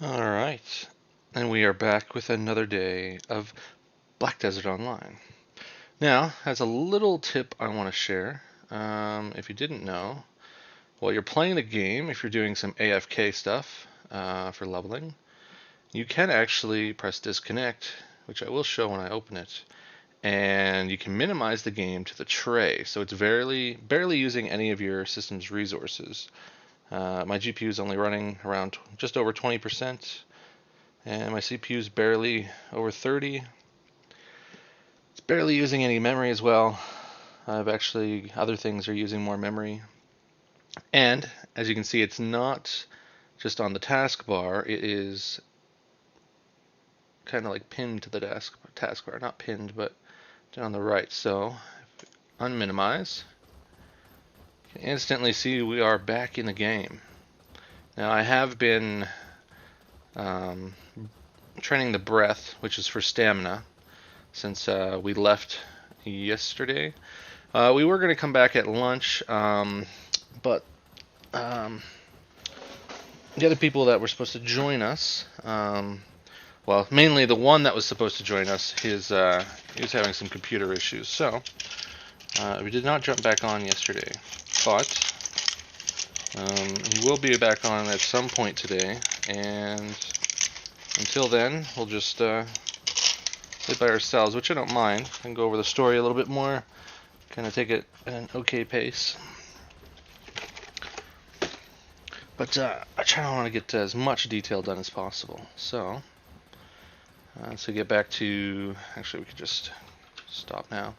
All right, and we are back with another day of Black Desert Online. Now, as a little tip I want to share, if you didn't know, while you're playing the game, if you're doing some AFK stuff for leveling, you can actually press disconnect, which I will show when I open it, and you can minimize the game to the tray, so it's barely using any of your system's resources. My GPU is only running around just over 20%. And my CPU is barely over 30. It's barely using any memory as well. Other things are using more memory. And as you can see, it's not just on the taskbar, it is kind of like pinned to the taskbar. Not pinned, but down the right. So, unminimize. You can instantly see we are back in the game. Now, I have been training the breath, which is for stamina, since we left yesterday. We were going to come back at lunch, but the other people that were supposed to join us, well, mainly the one that was supposed to join us, he was having some computer issues, so we did not jump back on yesterday. But we will be back on at some point today, and until then, we'll just play by ourselves, which I don't mind. I can go over the story a little bit more, kind of take it at an okay pace. But I try to want to get as much detail done as possible. So, get back to, actually we could just stop now.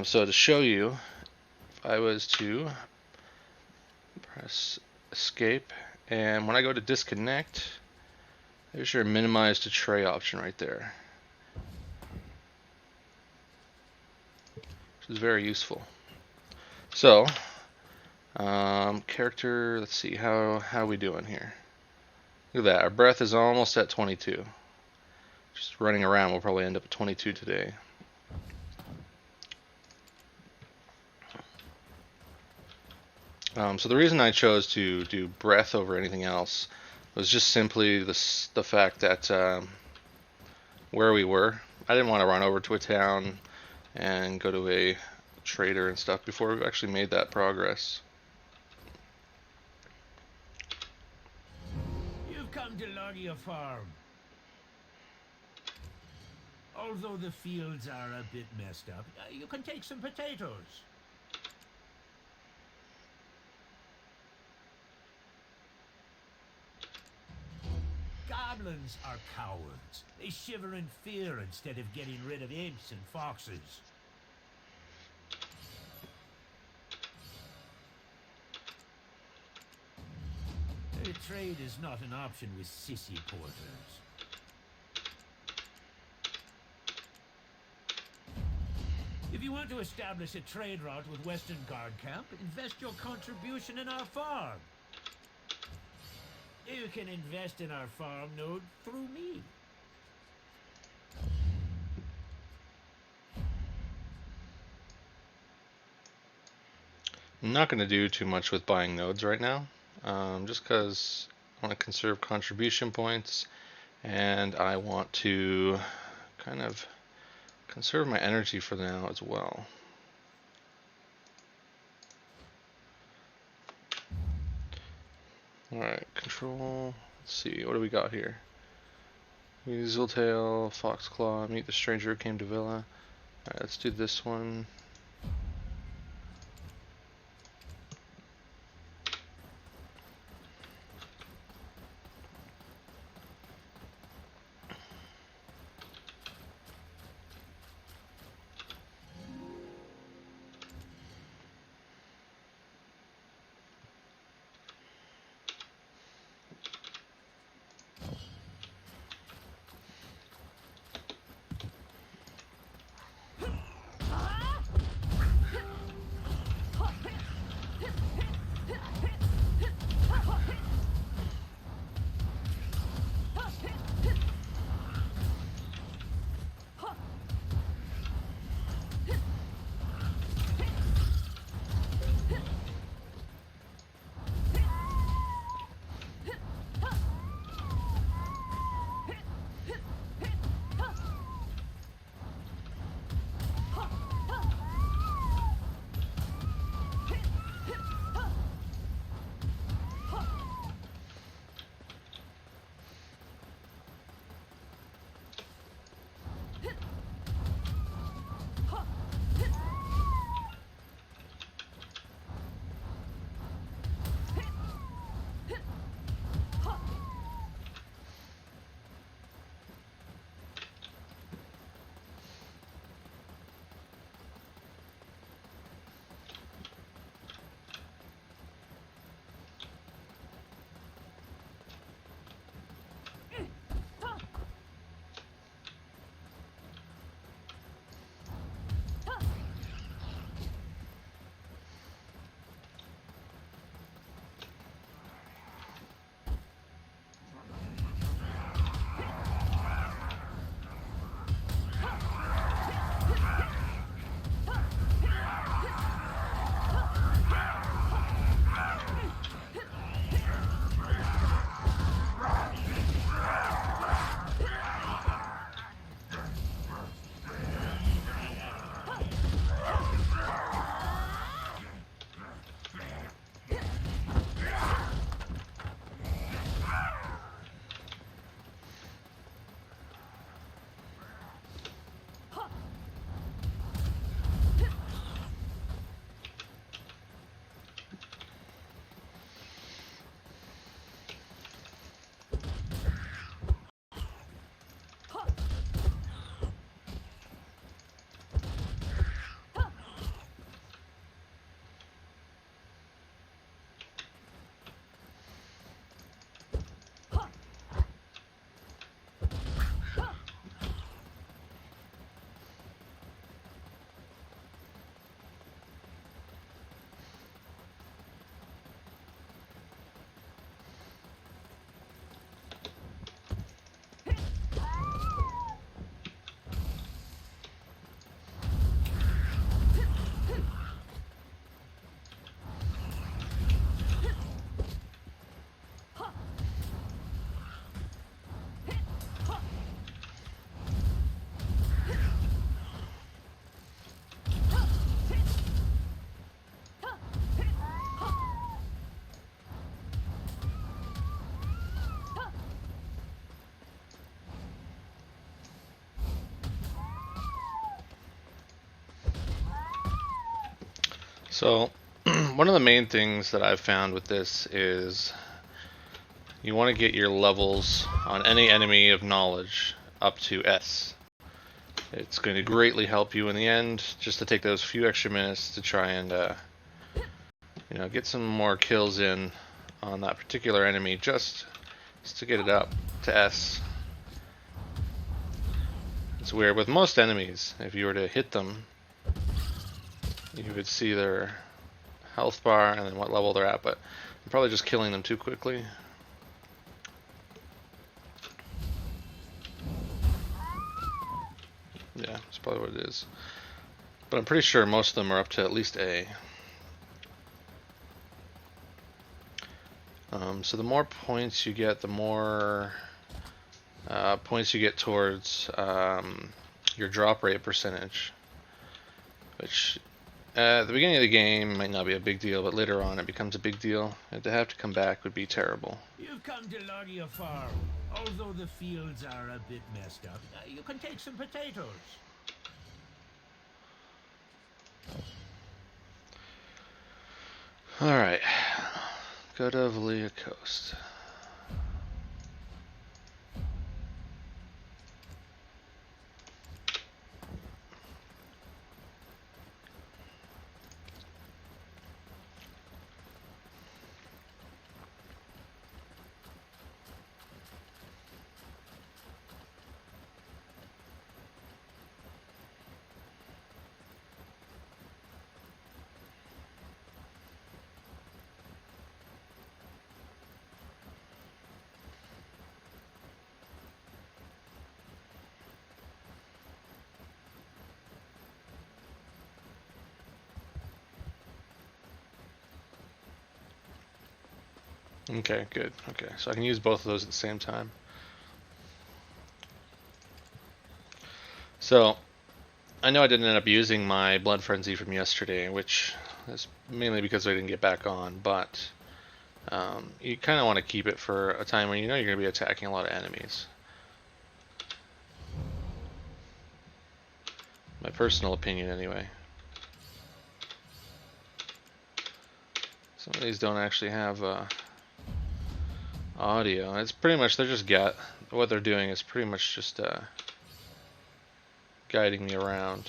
So to show you, if I was to press escape, and when I go to disconnect, there's your minimize to tray option right there, which is very useful. So, character, let's see, how are we doing here? Look at that, our breath is almost at 22. Just running around, we'll probably end up at 22 today. So the reason I chose to do breath over anything else was just simply the fact that where we were, I didn't want to run over to a town and go to a trader and stuff before we've actually made that progress. You've come to Logia Farm. Although the fields are a bit messed up, you can take some potatoes. Goblins are cowards. They shiver in fear instead of getting rid of imps and foxes. Trade is not an option with sissy porters. If you want to establish a trade route with Western Guard Camp, invest your contribution in our farm. You can invest in our farm node through me. I'm not going to do too much with buying nodes right now, just because I want to conserve contribution points, and I want to kind of conserve my energy for now as well. Alright, control, let's see, what do we got here? Weaseltail, Foxclaw, meet the stranger who came to Villa. Alright, let's do this one. So, one of the main things that I've found with this is you want to get your levels on any enemy of knowledge up to S. It's going to greatly help you in the end, just to take those few extra minutes to try and, get some more kills in on that particular enemy, just to get it up to S. It's weird, with most enemies, if you were to hit them, you would see their health bar and then what level they're at, but I'm probably just killing them too quickly. Yeah, that's probably what it is. But I'm pretty sure most of them are up to at least A. So the more points you get, the more points you get towards your drop rate percentage, which at the beginning of the game might not be a big deal, but later on it becomes a big deal, and to have to come back would be terrible. You've come to Logia Farm. Although the fields are a bit messed up, you can take some potatoes. Alright, go to Valia Coast. Okay, good. Okay, so I can use both of those at the same time. So, I know I didn't end up using my Blood Frenzy from yesterday, which is mainly because I didn't get back on, but you kind of want to keep it for a time when you know you're going to be attacking a lot of enemies. My personal opinion, anyway. Some of these don't actually have audio. It's pretty much, what they're doing is pretty much just guiding me around.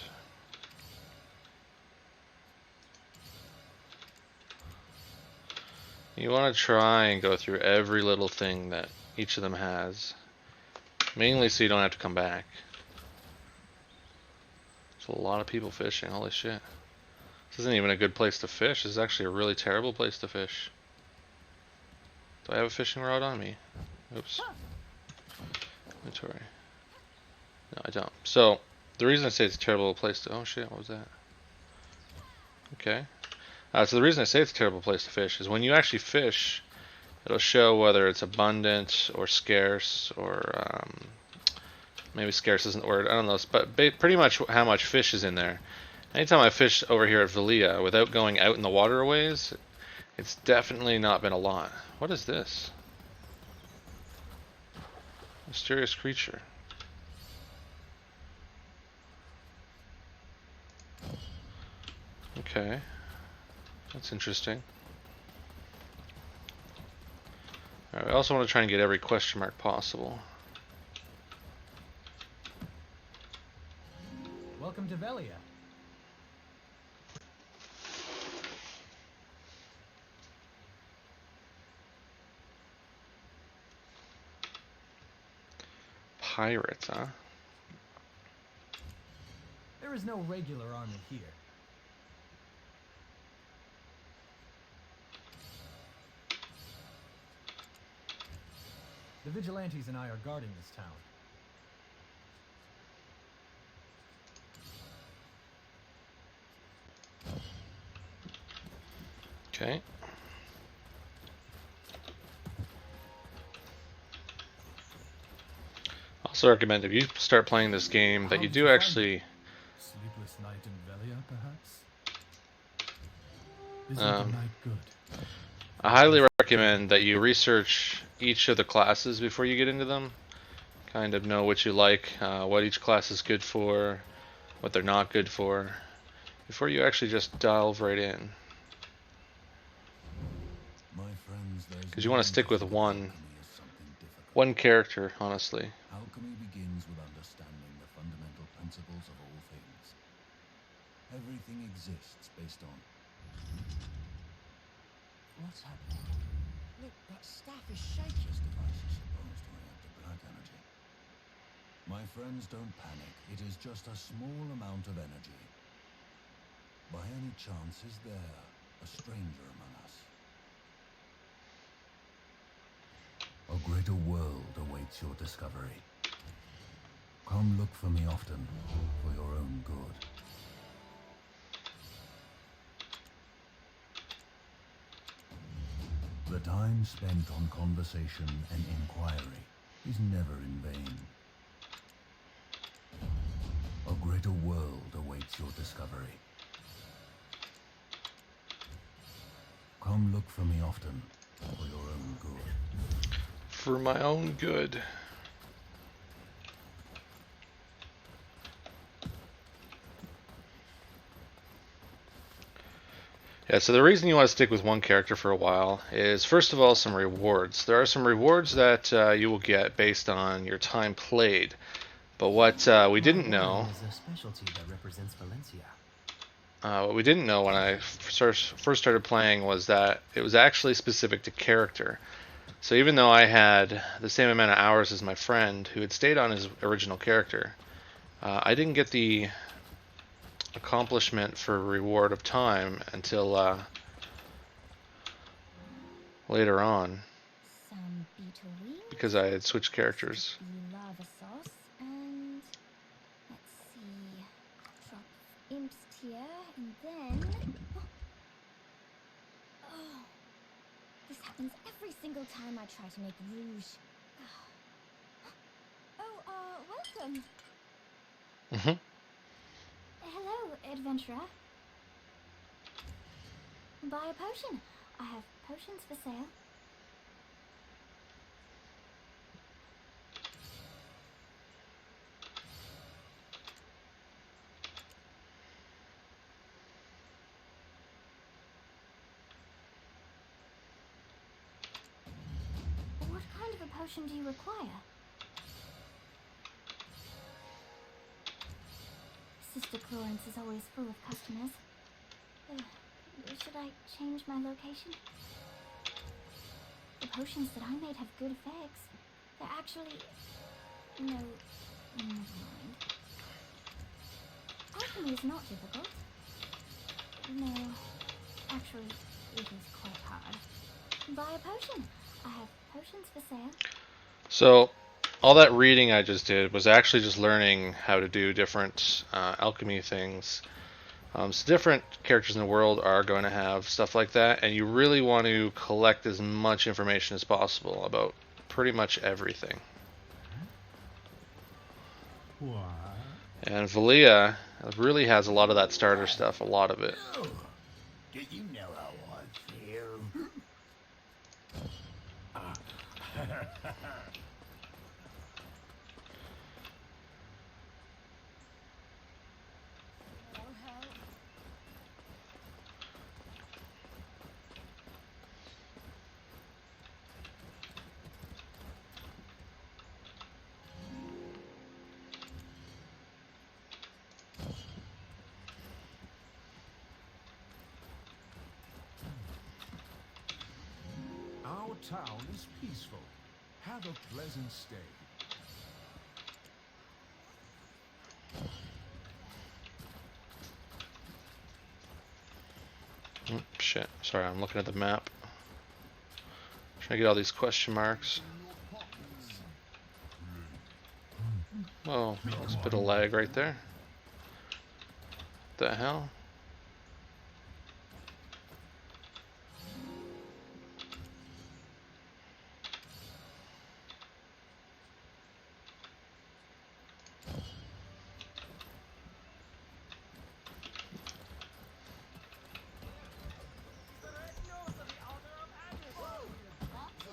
You want to try and go through every little thing that each of them has, mainly so you don't have to come back. There's a lot of people fishing, holy shit. This isn't even a good place to fish. This is actually a really terrible place to fish. Do I have a fishing rod on me? Oops. Inventory. No, I don't. So, the reason I say it's a terrible place to... Oh shit, what was that? Okay. So the reason I say it's a terrible place to fish is when you actually fish, it'll show whether it's abundant or scarce, or maybe scarce isn't the word, I don't know, but pretty much how much fish is in there. Anytime I fish over here at Valia without going out in the waterways, it's definitely not been a lot. What is this? Mysterious creature. Okay. That's interesting. Alright, I also want to try and get every question mark possible. Welcome to Velia. Pirates, huh? There is no regular army here. The vigilantes and I are guarding this town. Okay. Also recommend if you start playing this game that you do actually Sleepless night in Velia, perhaps? Is the night good? I highly recommend that you research each of the classes before you get into them. Kind of know what you like, what each class is good for, what they're not good for, before you actually just delve right in. because you want to stick with one character, honestly. Alchemy begins with understanding the fundamental principles of all things. Everything exists based on... What's happening? Look, that staff is shaking. This device is supposed to react to black energy. My friends, don't panic. It is just a small amount of energy. By any chance, is there a stranger among us? A greater world awaits your discovery. Come look for me often, for your own good. The time spent on conversation and inquiry is never in vain. A greater world awaits your discovery. Come look for me often, for your own good. For my own good. Yeah, so the reason you want to stick with one character for a while is, first of all, some rewards. There are some rewards that you will get based on your time played. But what we didn't know... is a specialty that represents Valencia. What we didn't know when I first started playing was that it was actually specific to character. So even though I had the same amount of hours as my friend who had stayed on his original character, I didn't get the accomplishment for reward of time until later on, Some beetle wings, because I had switched characters. lava sauce, and let's see, drop imps here, and then... Oh, this happens every single time I try to make rouge. Oh, welcome. Mm-hmm. Hello, adventurer. Buy a potion. I have potions for sale. What kind of a potion do you require? Sister Florence is always full of customers. Should I change my location? The potions that I made have good effects. They're actually... No, never mind. Alchemy is not difficult. No, actually, it is quite hard. Buy a potion. I have potions for sale. So all that reading I just did was actually just learning how to do different alchemy things. So different characters in the world are going to have stuff like that, and you really want to collect as much information as possible about pretty much everything. What? And Valia really has a lot of that starter stuff, a lot of it. Do you know how I feel? Our town is peaceful. Have a pleasant stay. Shit, sorry, I'm looking at the map. Trying to get all these question marks. Oh, there's a bit of lag right there. What the hell?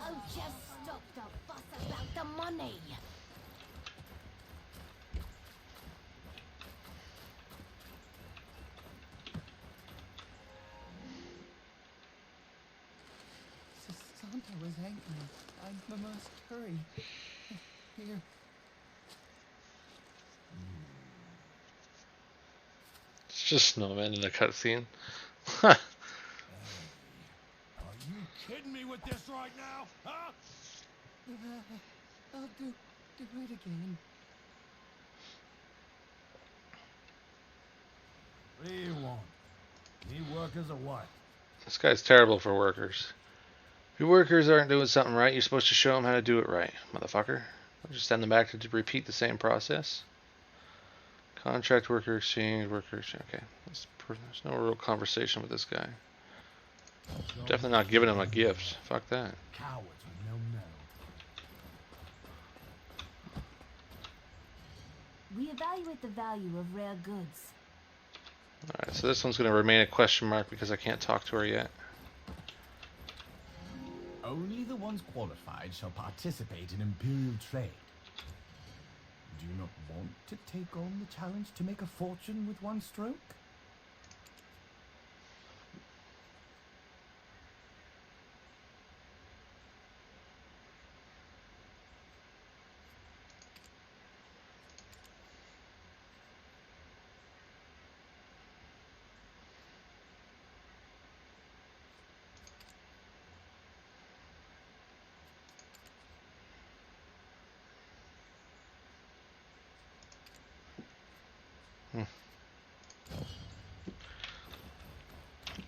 Oh, just stop the fuss about the money. I must hurry. Here. It's just Snowman in a cutscene. Are you kidding me with this right now? Huh? I'll do it again. What do you want? Need workers or what? This guy's terrible for workers. If your workers aren't doing something right, you're supposed to show them how to do it right, motherfucker. Don't just send them back to repeat the same process. Contract worker exchange workers. Okay, there's no real conversation with this guy. Definitely not giving him a gift. Fuck that. Cowards with no nerve. We evaluate the value of rare goods. Alright, so this one's going to remain a question mark because I can't talk to her yet. Only the ones qualified shall participate in Imperial trade. Do you not want to take on the challenge to make a fortune with one stroke?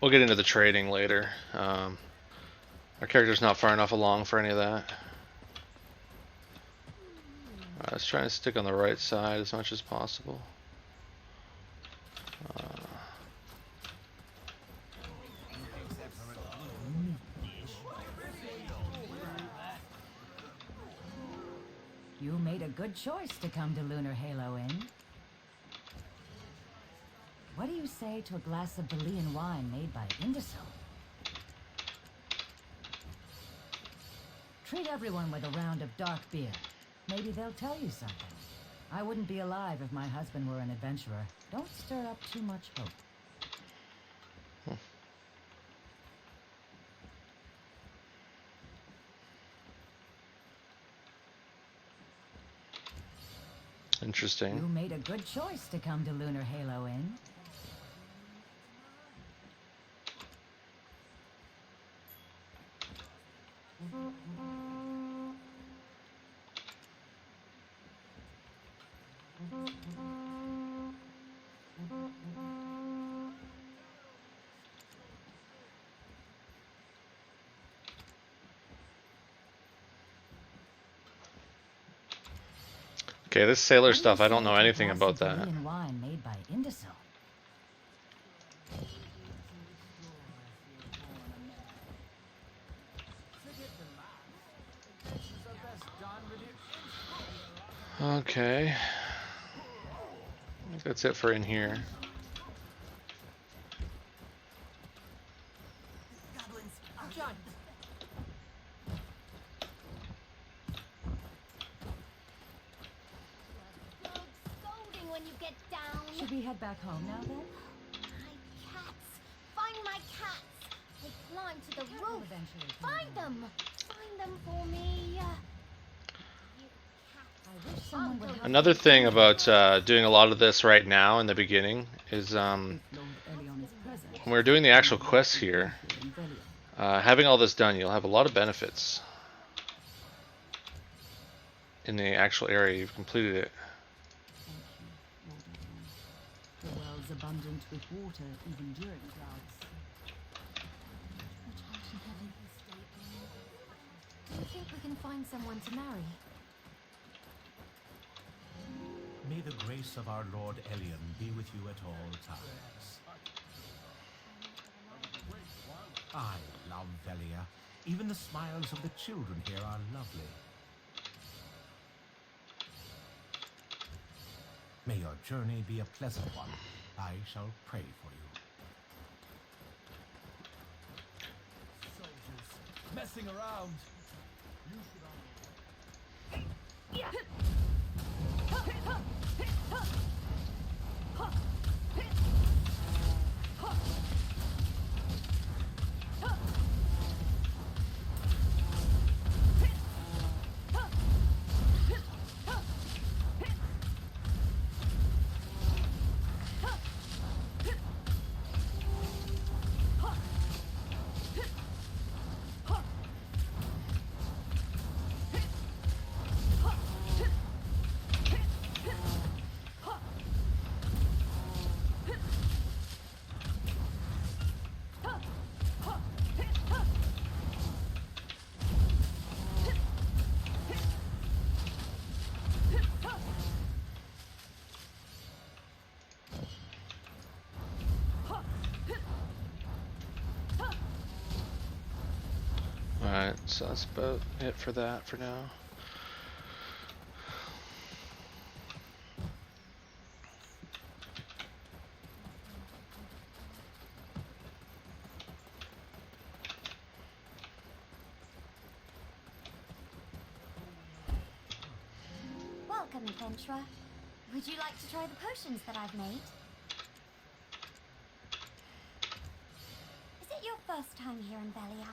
We'll get into the trading later. Our character's not far enough along for any of that. Let's try and stick on the right side as much as possible. You made a good choice to come to Lunar Halo Inn. What do you say to a glass of Belian wine made by Indisol? Treat everyone with a round of dark beer. Maybe they'll tell you something. I wouldn't be alive if my husband were an adventurer. Don't stir up too much hope. Interesting. You made a good choice to come to Lunar Halo Inn. Okay, this sailor stuff, I don't know anything about that. Belian wine made by Indisol. Okay. I think that's it for in here. When you get down. Should we head back home now then? My cats. Find my cats. They climb to the We'll roof. eventually Find them. Find them for me. I wish someone would help Another thing about doing a lot of this right now in the beginning is Lord Elion is present. when we're doing the actual quests here, In Velia. having all this done, you'll have a lot of benefits in the actual area. You've completed it. The world's abundant with water even during droughts. Do you think we can find someone to marry? May the grace of our Lord Elion be with you at all times. I love Velia. Even the smiles of the children here are lovely. May your journey be a pleasant one. I shall pray for you. Messing around. So that's about it for that for now. Welcome, adventurer. Would you like to try the potions that I've made? Is it your first time here in Velia?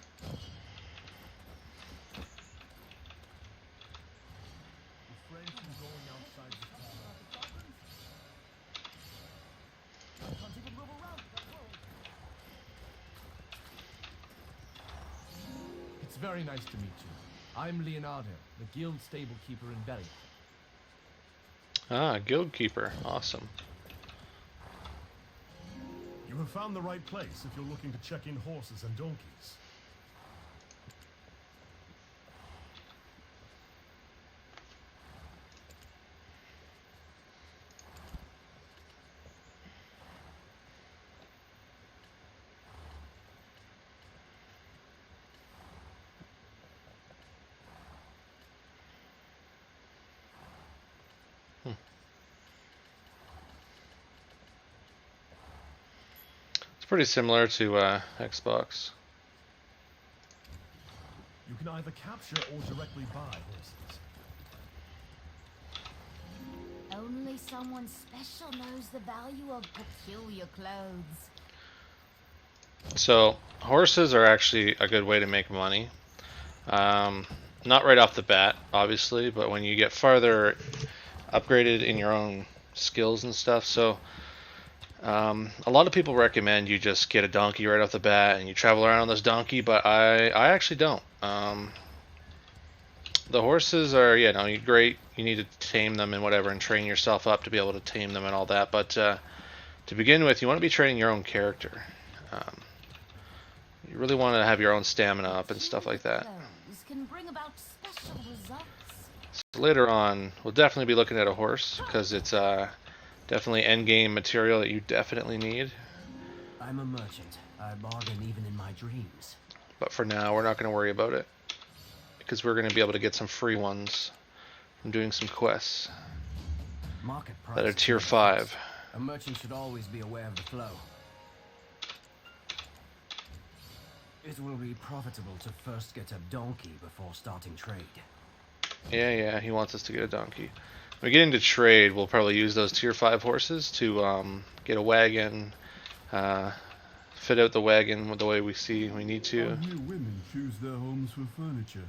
Refrain from going outside the town. I can't even move around that road. It's very nice to meet you. I'm Leonardo, the guild stable keeper in Velia. Ah, guild keeper. Awesome. You have found the right place if you're looking to check in horses and donkeys. It's pretty similar to Xbox. You can either capture or directly buy horses. Only someone special knows the value of peculiar clothes. So horses are actually a good way to make money. Not right off the bat, obviously, but when you get farther upgraded in your own skills and stuff. So a lot of people recommend you just get a donkey right off the bat and you travel around on this donkey, but I actually don't. The horses are, yeah, no, great. You need to tame them and whatever and train yourself up to be able to tame them and all that. But to begin with, you want to be training your own character. You really want to have your own stamina up and stuff like that. Clothes can bring about special results. So later on, we'll definitely be looking at a horse because it's definitely endgame material that you definitely need. I'm a merchant. I bargain even in my dreams. But for now, we're not going to worry about it because we're going to be able to get some free ones from doing some quests Market price that are tier 5. A merchant should always be aware of the flow. It will be profitable to first get a donkey before starting trade. Yeah, he wants us to get a donkey. When we get into trade, we'll probably use those tier 5 horses to get a wagon, fit out the wagon the way we see we need to. How do women choose their homes for furniture?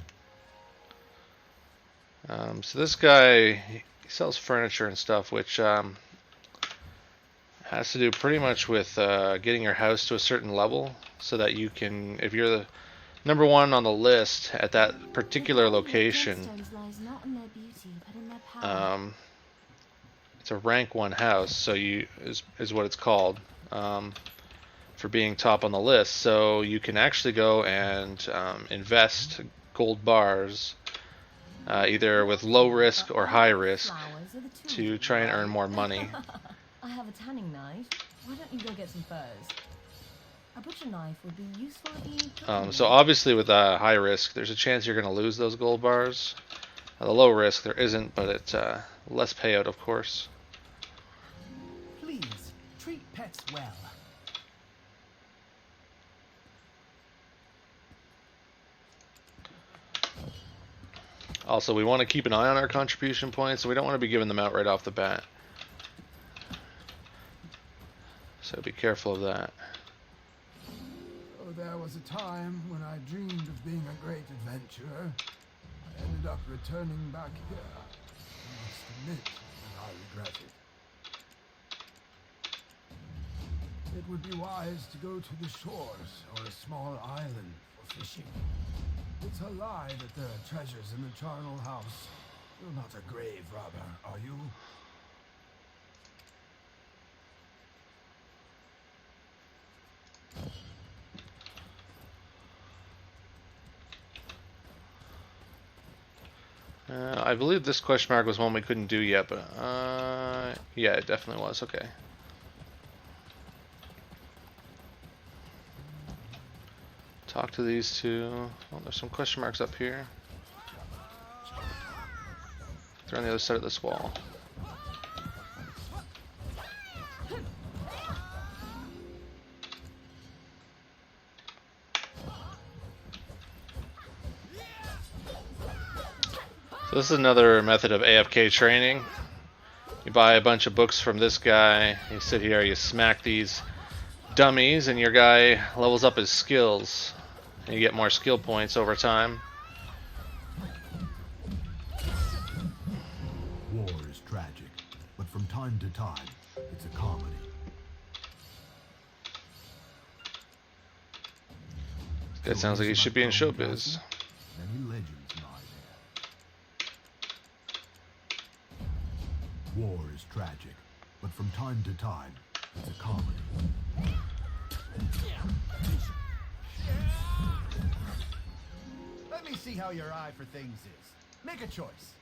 So this guy, he sells furniture and stuff, which has to do pretty much with getting your house to a certain level so that you can, if you're the number 1 on the list at that particular location, it's a rank 1 house, so is what it's called, for being top on the list. So you can actually go and invest gold bars, either with low risk or high risk, to try and earn more money. I have a tanning knife. Why don't you go get some furs? A butcher knife would be useful if you need cooking. So obviously with high risk, there's a chance you're going to lose those gold bars. The low risk, there isn't, but it's less payout, of course. Please, treat pets well. Also, we want to keep an eye on our contribution points, so we don't want to be giving them out right off the bat. So be careful of that. Oh, there was a time when I dreamed of being a great adventurer. I ended up returning back here. I must admit that I regret it. It would be wise to go to the shores or a small island for fishing. It's a lie that there are treasures in the charnel house. You're not a grave robber, are you? I believe this question mark was one we couldn't do yet, but yeah, it definitely was. Okay. Talk to these two. Oh, there's some question marks up here. They're on the other side of this wall. So this is another method of AFK training. You buy a bunch of books from this guy, you sit here, you smack these dummies, and your guy levels up his skills. And you get more skill points over time. War is tragic, but from time to time, it's a comedy. That sounds like he should be in showbiz. Many legends lie there. War is tragic, but from time to time, it's a comedy. Let me see how your eye for things is. Make a choice.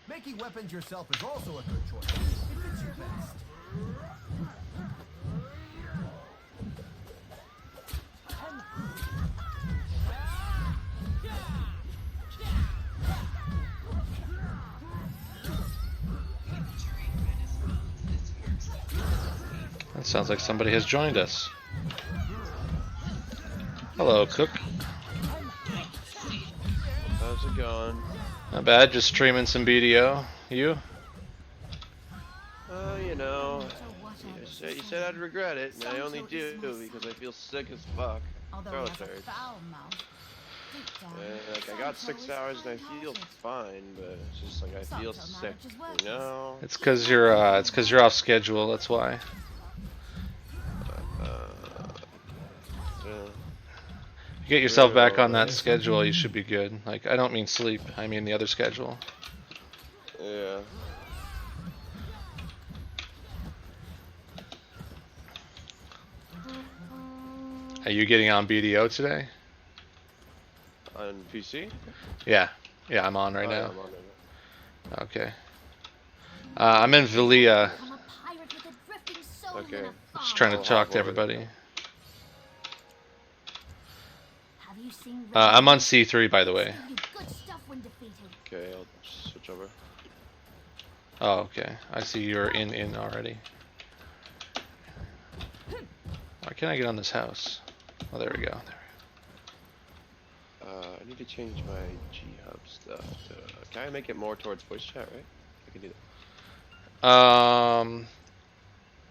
Making weapons yourself is also a good choice. It fits you best. That sounds like somebody has joined us. Hello, Cook. How's it going? Not bad, just streaming some BDO. You? You know, you said I'd regret it, and I only do because I feel sick as fuck. Throat hurts. Like I got 6 hours and I feel fine, but it's just like I feel sick, you know? It's cause you're off schedule, that's why. You get yourself back on that schedule, you should be good. Like, I don't mean sleep, I mean the other schedule. Yeah. Are you getting on BDO today? On PC? Yeah. Yeah, I'm on right now. Yeah, I'm on right now. Okay. I'm in Villia. Okay. Just trying to talk to everybody. I'm on C3, by the way. Okay, I'll switch over. Oh, okay. I see you're in already. Why can't I get on this house? Oh, there we go. I need to change my G-Hub stuff to... can I make it more towards voice chat, right? I can do that.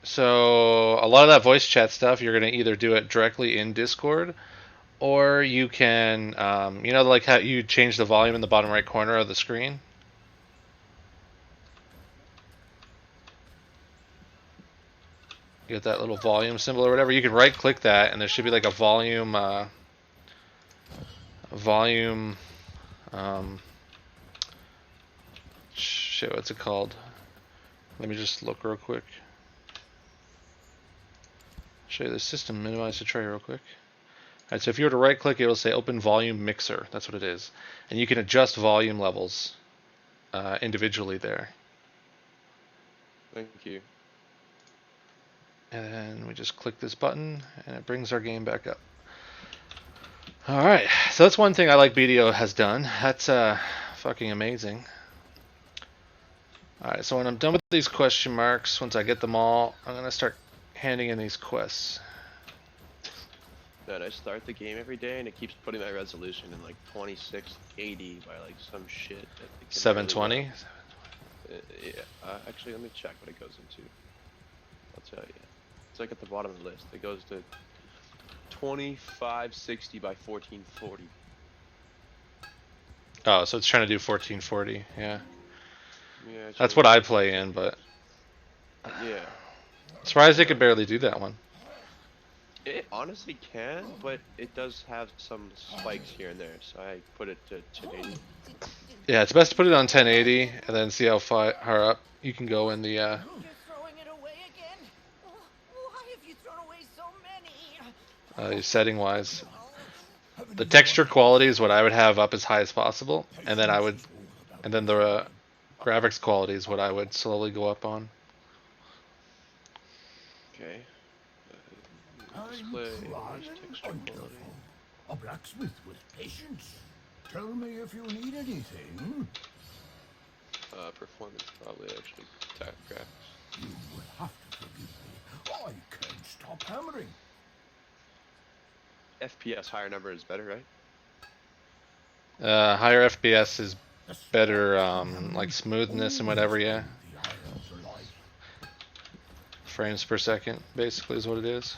So a lot of that voice chat stuff, you're gonna either do it directly in Discord, or you can, you know, like how you change the volume in the bottom right corner of the screen. You get that little volume symbol or whatever. You can right-click that, and there should be like a volume, shit, what's it called? Let me just look real quick. Show you the system, minimize the tray real quick. Alright, so if you were to right click, it will say open volume mixer. That's what it is. And you can adjust volume levels individually there. Thank you. And then we just click this button and it brings our game back up. Alright, so that's one thing I like BDO has done. That's fucking amazing. Alright, so when I'm done with these question marks, once I get them all, I'm going to start handing in these quests. Man, I start the game every day and it keeps putting my resolution in like 2680 by like some shit. 720? Yeah. Actually, let me check what it goes into. I'll tell you. It's like at the bottom of the list. It goes to 2560 by 1440. Oh, so it's trying to do 1440. Yeah. Yeah. That's what I play in, but yeah. surprised they could barely do that one. It honestly can, but it does have some spikes here and there, so I put it to 1080. Yeah, it's best to put it on 1080 and then see how far up you can go in the. You're throwing it away again? Why have you thrown away so many? Setting wise, the texture quality is what I would have up as high as possible, and then the graphics quality is what I would slowly go up on. Okay. Display texture quality. A blacksmith with patience. Tell me if you need anything. Performance probably actually graphics. You will have to forgive me. I can't stop hammering. FPS higher number is better, right? Higher FPS is better, like smoothness and whatever. Yeah. Frames per second, basically, is what it is.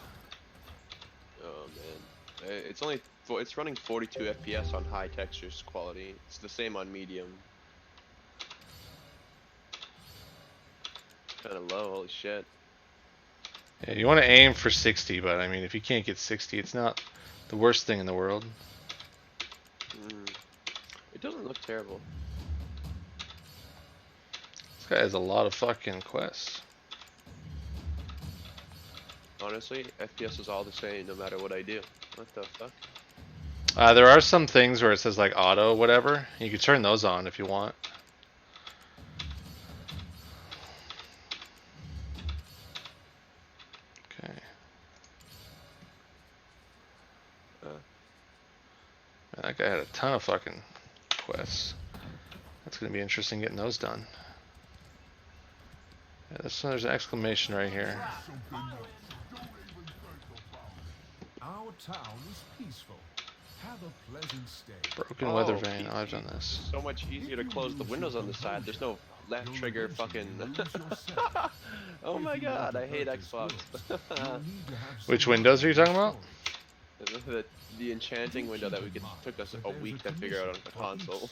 Oh man, it's running 42 FPS on high textures quality. It's the same on medium. Kind of low, holy shit. Yeah, you want to aim for 60, but I mean, if you can't get 60, it's not the worst thing in the world. It doesn't look terrible. This guy has a lot of fucking quests. Honestly, FPS is all the same no matter what I do. What the fuck? There are some things where it says like auto, whatever. You can turn those on if you want. Okay. Man, that guy had a ton of fucking quests. That's gonna be interesting getting those done. Yeah, there's an exclamation right here. Our town is peaceful. Have a pleasant stay. Broken weather vane. Oh, I've done this. So much easier to close the windows on the side. There's no left trigger fucking. Oh my god, I hate Xbox. Which windows are you talking about? The enchanting window that took us a week to figure out on the console.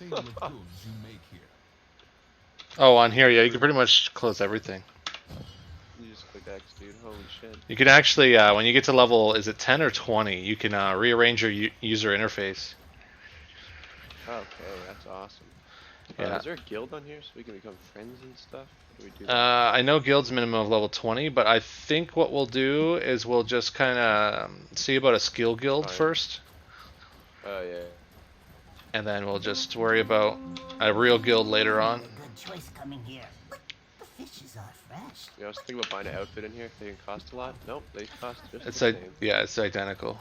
Oh, on here, yeah, you can pretty much close everything. You just click X, dude. Holy shit. You can actually, when you get to level, is it 10 or 20, you can rearrange your user interface. Okay, that's awesome. Yeah. Is there a guild on here so we can become friends and stuff? I know guild's minimum of level 20, but I think what we'll do is we'll just kind of see about a skill guild first. Oh, yeah. And then we'll just worry about a real guild later on. Good choice coming here. Look, the fishes are fresh. Yeah, I was thinking about buying an outfit in here if they can cost a lot. Nope, they cost just It's the like, same. yeah, it's identical.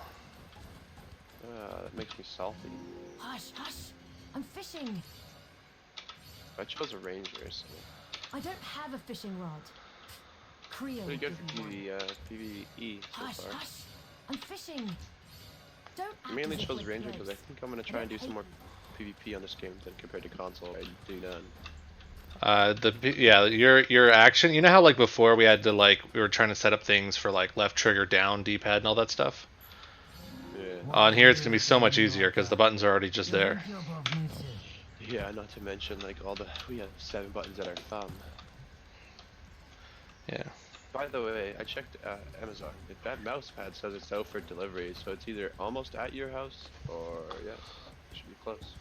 That makes me salty. Hush, hush! I'm fishing. I chose a ranger, so. I don't have a fishing rod. Creo. Pretty good for PvE so Hush, far. hush! I'm fishing. Don't I mainly act as if chose we're ranger because I close. think I'm gonna try and do some more PvP on this game than compared to console. I do none. Your action. You know how like before we had to we were trying to set up things for like left trigger down, D-pad, and all that stuff. Yeah. On here, it's gonna be so much easier because the buttons are already just there. Yeah, not to mention like we have 7 buttons at our thumb. Yeah. By the way, I checked Amazon. That mouse pad says it's out for delivery, so it's either almost at your house or yeah, it should be close.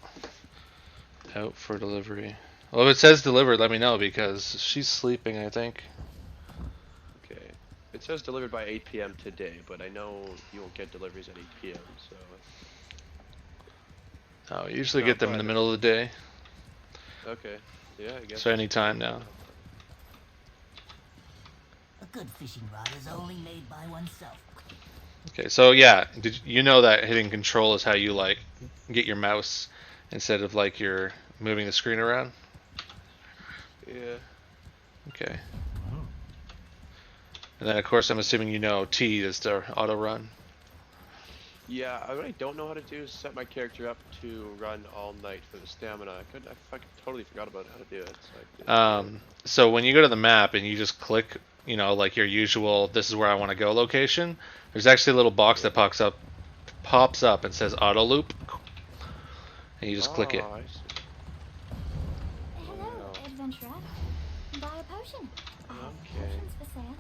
Out for delivery. Well, if it says delivered, let me know because she's sleeping, I think. Okay. It says delivered by 8 p.m. today, but I know you won't get deliveries at 8 p.m. So. Oh, I usually get them in the middle of the day. Okay. Yeah, I guess. So any time now. A good fishing rod is only made by oneself. Okay, so yeah, did you know that hitting control is how you like get your mouse instead of like you're moving the screen around? Yeah. Okay. And then of course I'm assuming you know T is to auto run. Yeah, what I don't know how to do is set my character up to run all night for the stamina. I fucking totally forgot about how to do it. So I didn't do it. So when you go to the map and you just click, you know, like your usual, this is where I want to go location. There's actually a little box that pops up and says auto loop, and you just click it. I see. Hello, adventurer. Buy a potion. I have Okay. potions for sale.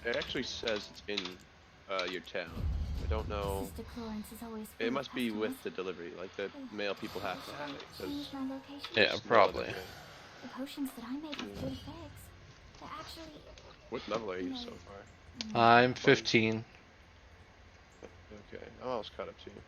It actually says it's in your town. I don't know. Sister Florence is always full It of must be customers. with the delivery, like the mail people have to have it. Change Because my location. Yeah, there's no probably. other way. The potions that I make have good effects. They're actually What level are you No. so far? I'm 15. Okay, I'm almost caught up to you.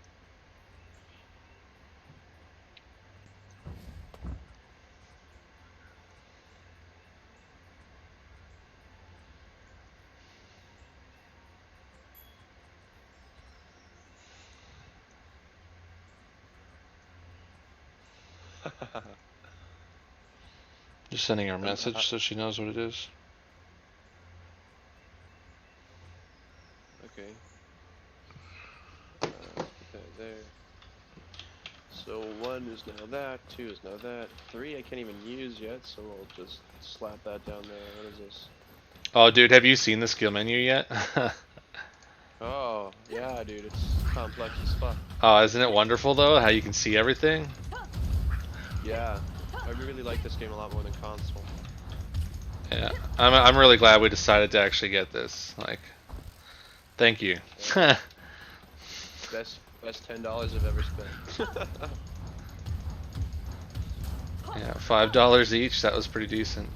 Just sending her a message so she knows what it is. Okay. Put that there. So 1 is now that, 2 is now that, 3 I can't even use yet, so we'll just slap that down there. What is this? Oh, dude, have you seen the skill menu yet? Oh, yeah, dude, it's complex as fuck. Oh, isn't it wonderful though? How you can see everything? Yeah, I really like this game a lot more than console. Yeah, I'm really glad we decided to actually get this. Like, thank you. Best $10 I've ever spent. Yeah, $5 each. That was pretty decent.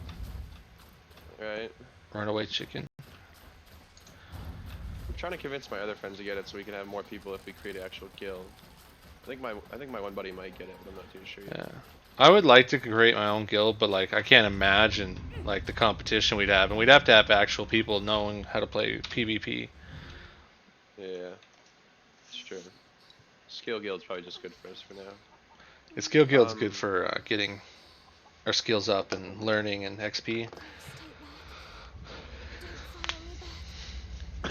Right. Runaway chicken. I'm trying to convince my other friends to get it so we can have more people if we create an actual guild. I think my one buddy might get it, but I'm not too sure yet. Yeah, I would like to create my own guild, but like I can't imagine like the competition we'd have, and we'd have to have actual people knowing how to play PvP. Yeah, it's true. Skill guild's probably just good for us for now. The skill guild's good for getting our skills up and learning and XP. I'm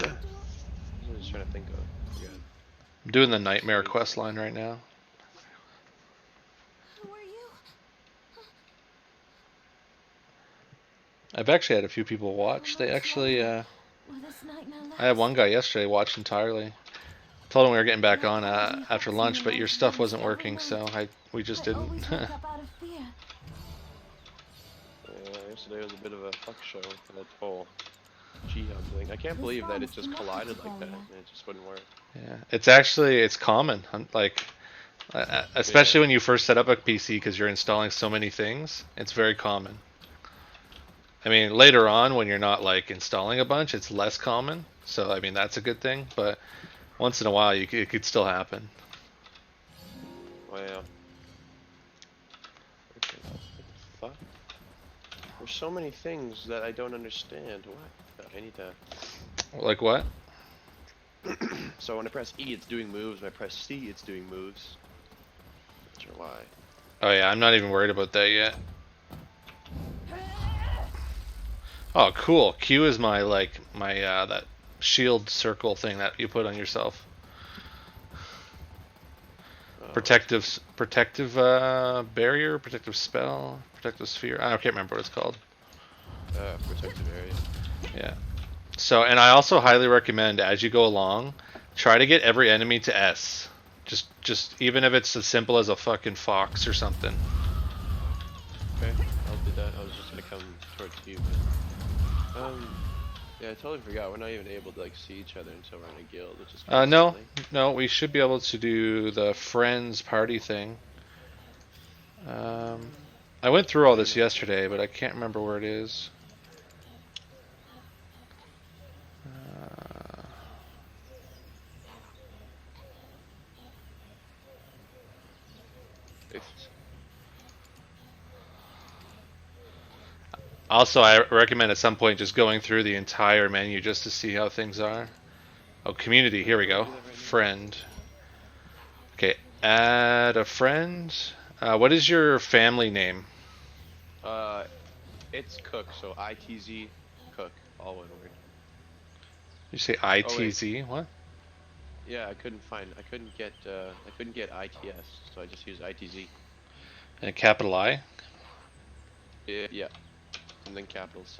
just trying to think of. Yeah. I'm doing the nightmare quest line right now. Who are you? I've actually had a few people watch. They actually, Will this nightmare last? I had one guy yesterday watch entirely. Told him we were getting back on after lunch, but your stuff wasn't working, so we just I didn't. always wake up out of fear. Yesterday was a bit of a fuck show for that whole G-Hub thing. I can't believe that it just collided like that and it just wouldn't work. Yeah, it's common. Like, especially when you first set up a PC because you're installing so many things. It's very common. I mean, later on when you're not like installing a bunch, it's less common. So I mean that's a good thing. But once in a while, it could still happen. Oh yeah. Okay. What the fuck? There's so many things that I don't understand. What? I need to. Like what? So when I press E, it's doing moves. When I press C, it's doing moves. Not sure why. Oh yeah, I'm not even worried about that yet. Oh, cool. Q is my that shield circle thing that you put on yourself. Protective barrier, protective spell, protective sphere. I can't remember what it's called. Protective area. Yeah. So, and I also highly recommend as you go along, try to get every enemy to S. Just even if it's as simple as a fucking fox or something. Okay, I'll do that. I was just gonna come towards you, but yeah, I totally forgot. We're not even able to like see each other until we're in a guild, which is kind of no, we should be able to do the friends party thing. I went through all this yesterday, but I can't remember where it is. Also, I recommend at some point just going through the entire menu just to see how things are. Oh, community, here we go. Friend. Okay, add a friend. What is your family name? It's Cook, so ITZ Cook, all one word. You say ITZ? What? Yeah, I couldn't get ITS, so I just used ITZ. And capital I? Yeah. And then capitals.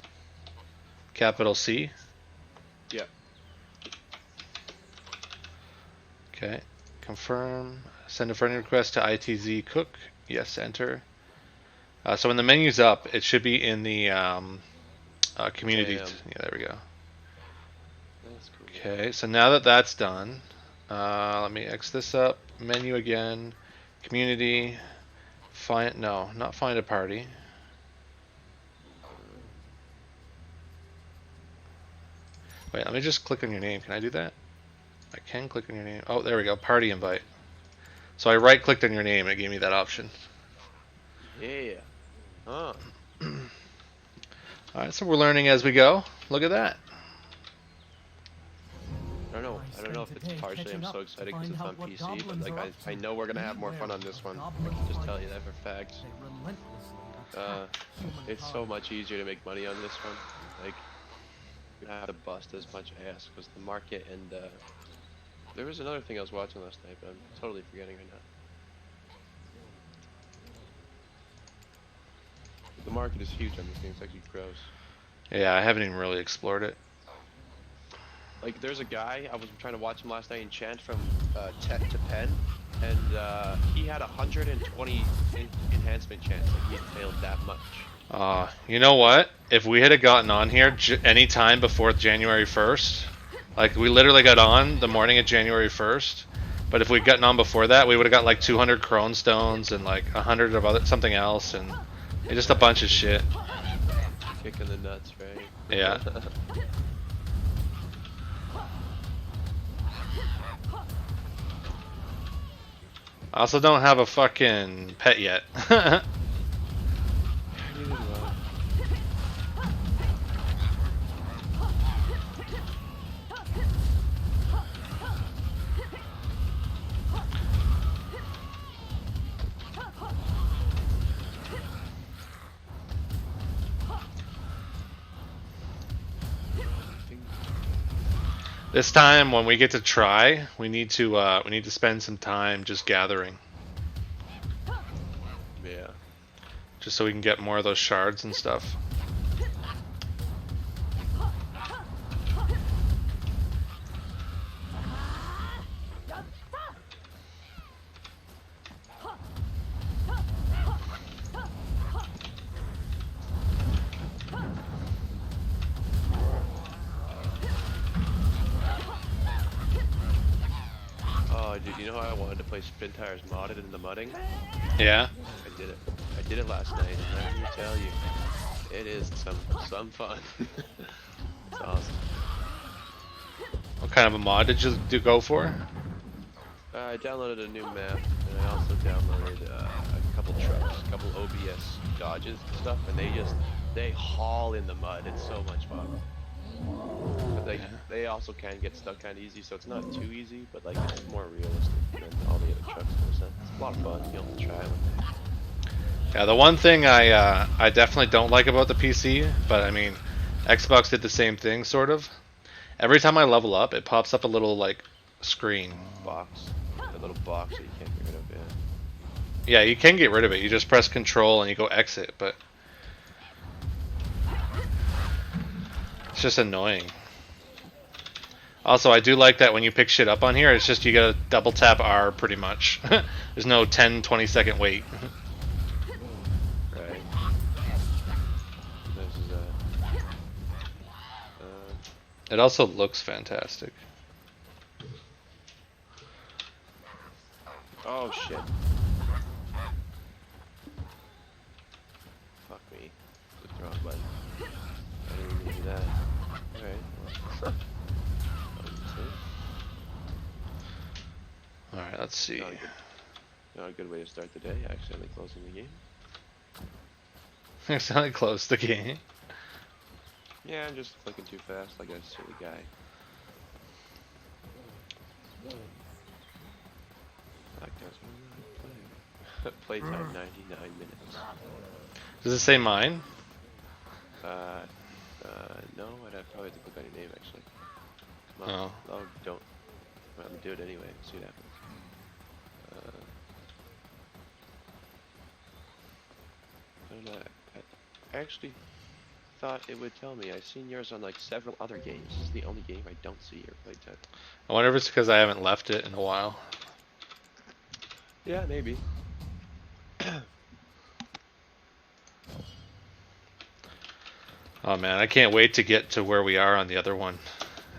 Capital C? Yeah. Okay. Confirm. Send a friend request to ITZ Cook. Yes, enter. So when the menu's up, it should be in the community. Yeah, there we go. That's cool. Okay, so now that that's done, let me X this up. Menu again. Community. Not find a party. Wait, let me just click on your name. Can I do that? I can click on your name. Oh, there we go. Party invite. So I right-clicked on your name and it gave me that option. Yeah. Huh. Alright, so we're learning as we go. Look at that. I don't know if it's partially I'm so excited because it's on PC, but like I know we're gonna have more fun on this one. I can just tell you that for fact. It's so much easier to make money on this one. Like, you have to bust as much ass because the market and there was another thing I was watching last night, but I'm totally forgetting right now. The market is huge on this thing. It's actually gross. Yeah, I haven't even really explored it. Like, there's a guy, I was trying to watch him last night enchant from Tech to Pen, and he had 120 enhancement chance. Like, he had failed that much. You know what? If we had gotten on here any time before January 1st, like we literally got on the morning of January 1st, but if we'd gotten on before that, we would have got like 200 Crone Stones and like 100 of something else, and just a bunch of shit. Kicking the nuts, right? Yeah. I also don't have a fucking pet yet. This time, when we get to try, we need to spend some time just gathering. Yeah. Just so we can get more of those shards and stuff. Oh, dude, you know how I wanted to play Spin Tires modded in the mudding? Yeah. I did it. I did it last night, and let me tell you, it is some fun. It's awesome. What kind of a mod did you go for? I downloaded a new map, and I also downloaded a couple trucks, a couple OBS dodges and stuff, and they haul in the mud. It's so much fun. But they also can get stuck kind of easy, so it's not too easy, but like it's more realistic than all the other trucks. So it's a lot of fun. You'll have to try it. Yeah, the one thing I definitely don't like about the PC, but I mean, Xbox did the same thing, sort of. Every time I level up, it pops up a little like screen box, a little box that you can't get rid of. Yeah, you can get rid of it. You just press Control and you go exit, but it's just annoying. Also, I do like that when you pick shit up on here, it's just you gotta double tap R pretty much. There's no 10-20 second wait. Right. This is it also looks fantastic. Oh shit. Fuck me. Clicked the wrong button. I didn't even do that. Alright. Alright, let's see. Not a good way to start the day, accidentally closing the game. Accidentally closed the game. Yeah, I'm just clicking too fast like a silly guy. Playtime 99 minutes. Does it say mine? No, I'd probably have to click on your name actually. Come on. Oh, don't. I'm gonna do it anyway. See what happens. I don't know. I actually thought it would tell me. I've seen yours on like several other games. This is the only game I don't see your playtime. I wonder if it's because I haven't left it in a while. Yeah, maybe. Oh man, I can't wait to get to where we are on the other one,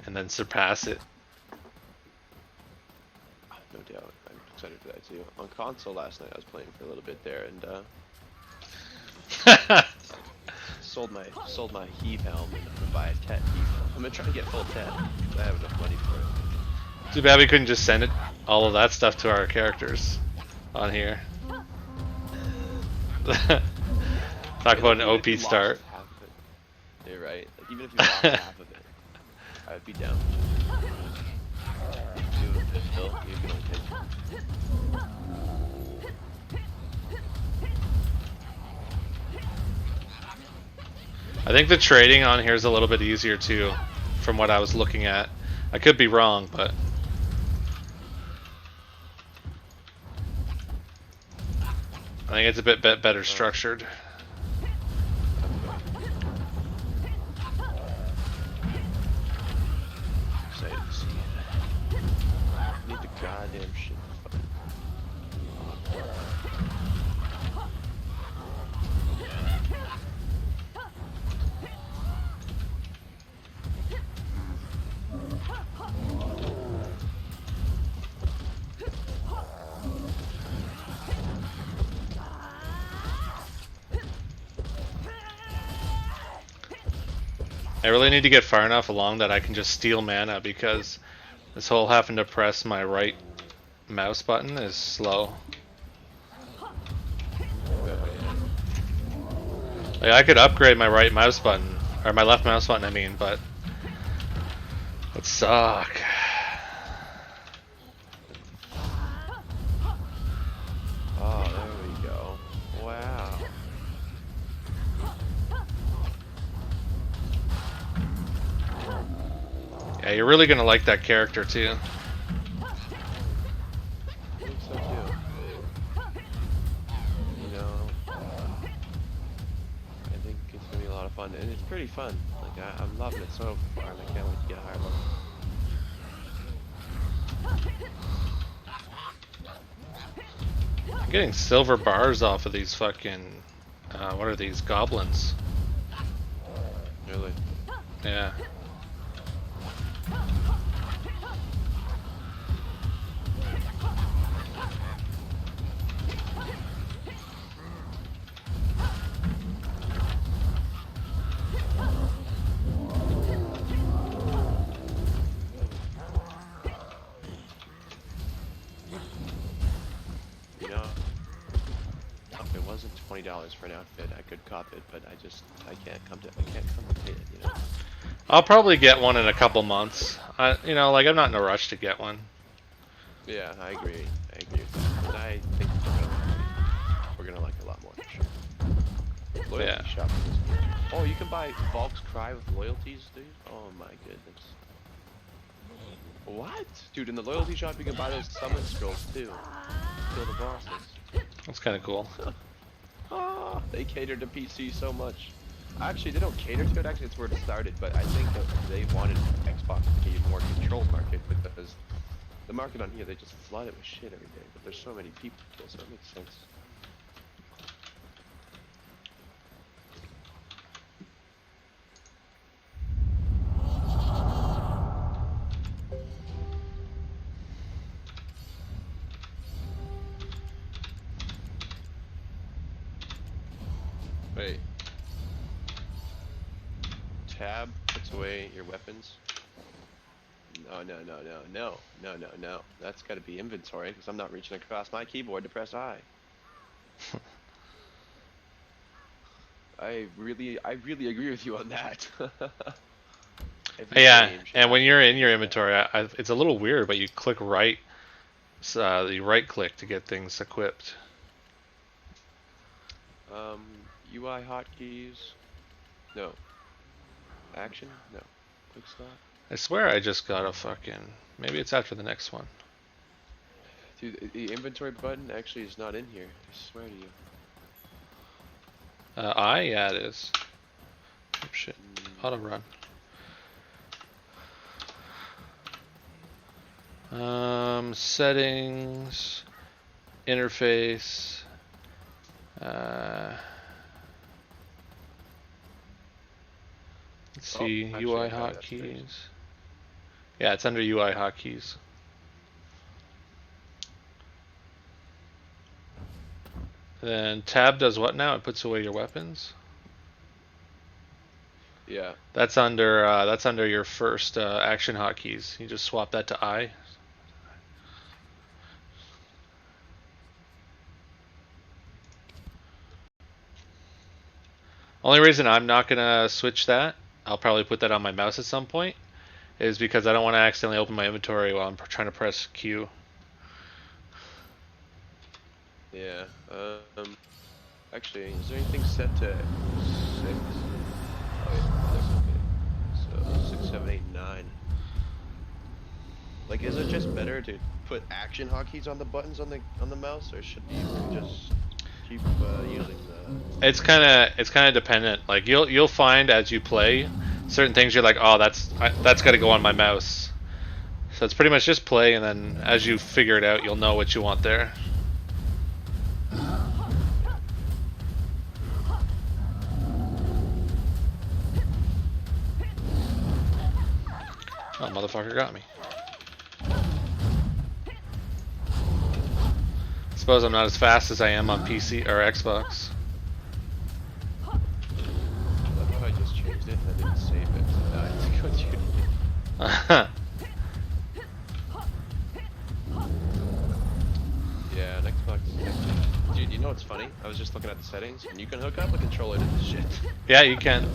and then surpass it. No doubt. I'm excited for that too. On console last night I was playing for a little bit there and sold my heave helm and I'm gonna buy a Tet heave helm. I'm gonna try to get full Tet. I have enough money for it. Too bad we couldn't just send it all of that stuff to our characters on here. Talk about an OP start. You're right. Like, even if you lost half of it, I'd be down. You can only take. I think the trading on here is a little bit easier too, from what I was looking at. I could be wrong, but I think it's a bit better structured. Excited to see it. I need the goddamn shit. I really need to get far enough along that I can just steal mana, because this whole having to press my right mouse button is slow. Like, I could upgrade my right mouse button, or my left mouse button I mean, but it would suck. Oh, there we go. Wow. Yeah, you're really gonna like that character too. I think so too. You know, I think it's gonna be a lot of fun, and it's pretty fun. Like I'm loving it so far, and I can't wait to get a higher level. I'm getting silver bars off of these fucking, what are these, goblins? Really? Yeah. You know, if it wasn't $20 for an outfit, I could cop it, but I can't come to pay it, you know. I'll probably get one in a couple months. You know, like, I'm not in a rush to get one. Yeah, I agree with that. But I think we're gonna like it a lot more for sure. Loyalty Yeah. shop. Oh, you can buy Valk's Cry with loyalties, dude? Oh my goodness. What? Dude, in the loyalty shop you can buy those summon scrolls too. Kill the bosses. That's kind of cool. Oh, they cater to PC so much. Actually, they don't cater to it. Actually, it's where it started. But I think that they wanted Xbox to be a more controlled market, because the market on here, they just flood it with shit every day. But there's so many people, so it makes sense. Wait. Tab puts away your weapons. No. That's got to be inventory, because I'm not reaching across my keyboard to press I. I really agree with you on that. Yeah, and when you're in your inventory, it's a little weird, but you click right, you right click to get things equipped. UI hotkeys. No. Action? No. Quick stop. I swear I just got a fucking... Maybe it's after the next one. Dude, the inventory button actually is not in here. I swear to you. Yeah, it is. Oh, shit. Auto run. Settings, interface. Let's see, actually, UI I got it upstairs. hotkeys. Yeah, it's under UI hotkeys. Then tab does what now? It puts away your weapons. Yeah. That's under your first action hotkeys. You just swap that to I. Only reason I'm not gonna switch that, I'll probably put that on my mouse at some point, is because I don't want to accidentally open my inventory while I'm trying to press Q. Yeah. Actually, is there anything set to 6? Oh yeah, that's okay. So 6, 7, 8, 9. Like, is it just better to put action hotkeys on the buttons on the mouse, or should you just keep using the? It's kind of dependent. Like you'll find as you play, certain things you're like, oh, that's got to go on my mouse. So it's pretty much just play, and then as you figure it out, you'll know what you want there. Oh, motherfucker got me. Suppose I'm not as fast as I am on PC or Xbox. I thought I just changed it and I didn't save it. I think what you Yeah, an Xbox. Dude, you know what's funny? I was just looking at the settings, and you can hook up a controller to this shit. Yeah, you can.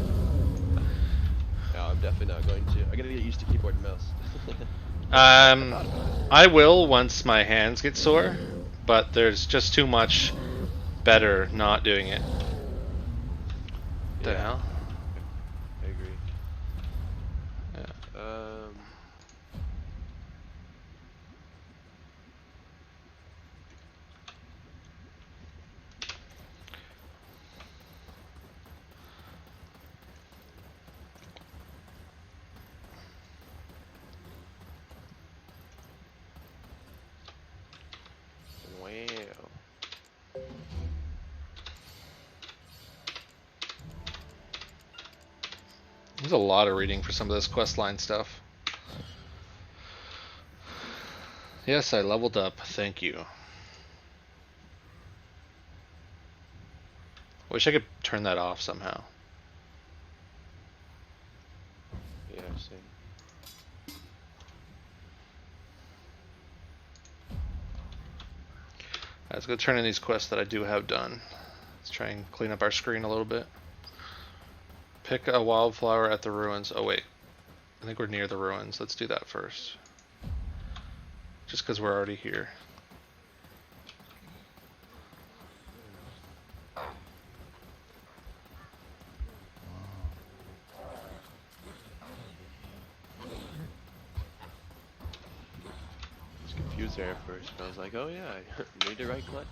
No, I'm definitely not going to. I gotta get used to keyboard and mouse. I will once my hands get sore, but there's just too much better not doing it. What the hell? I agree. Yeah. Wow. There's a lot of reading for some of this questline stuff. Yes, I leveled up. Thank you. Wish I could turn that off somehow. Yeah, same. Let's go turn in these quests that I do have done. Let's try and clean up our screen a little bit. Pick a wildflower at the ruins. Oh wait, I think we're near the ruins. Let's do that first. Just because we're already here. I was confused there at first, but I was like, oh yeah, I need to right click.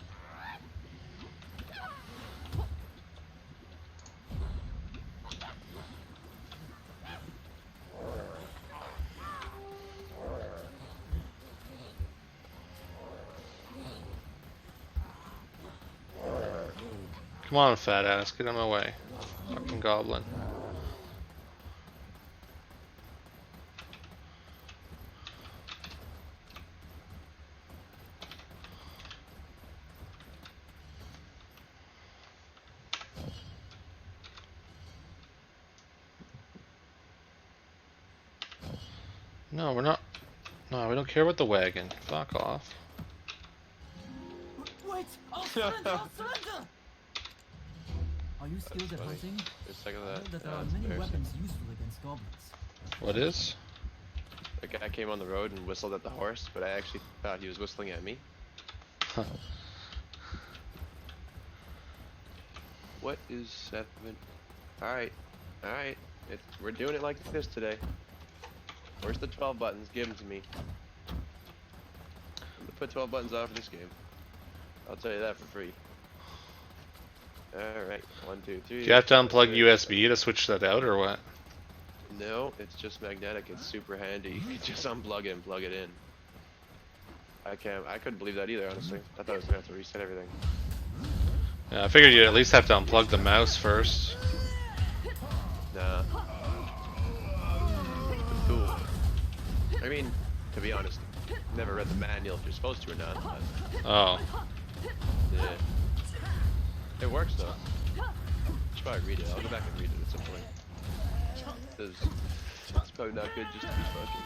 Come on, fat ass, get out of my way. Fucking goblin. No, we're not. No, we don't care about the wagon. Fuck off. Wait! I'll surrender! I'll surrender! Are you skilled at hunting? Just a second I of heard that there Yeah, are it's many embarrassing. weapons useful against goblins. What is? A guy came on the road and whistled at the horse, but I actually thought he was whistling at me. Huh. What is 7? Alright. Alright. We're doing it like this today. Where's the 12 buttons? Give them to me. I'm gonna put 12 buttons on for this game. I'll tell you that for free. Alright, 1, 2, 3. Do you have to unplug USB to switch that out, or what? No, it's just magnetic. It's super handy. You can just unplug it and plug it in. I couldn't believe that either, honestly. I thought I was gonna have to reset everything. Yeah, I figured you'd at least have to unplug the mouse first. Nah. Cool. I mean, to be honest, never read the manual if you're supposed to or not. But Oh. yeah. It works though. Should probably read it. I'll go back and read it at some point. Because it's probably not good just to be fucking.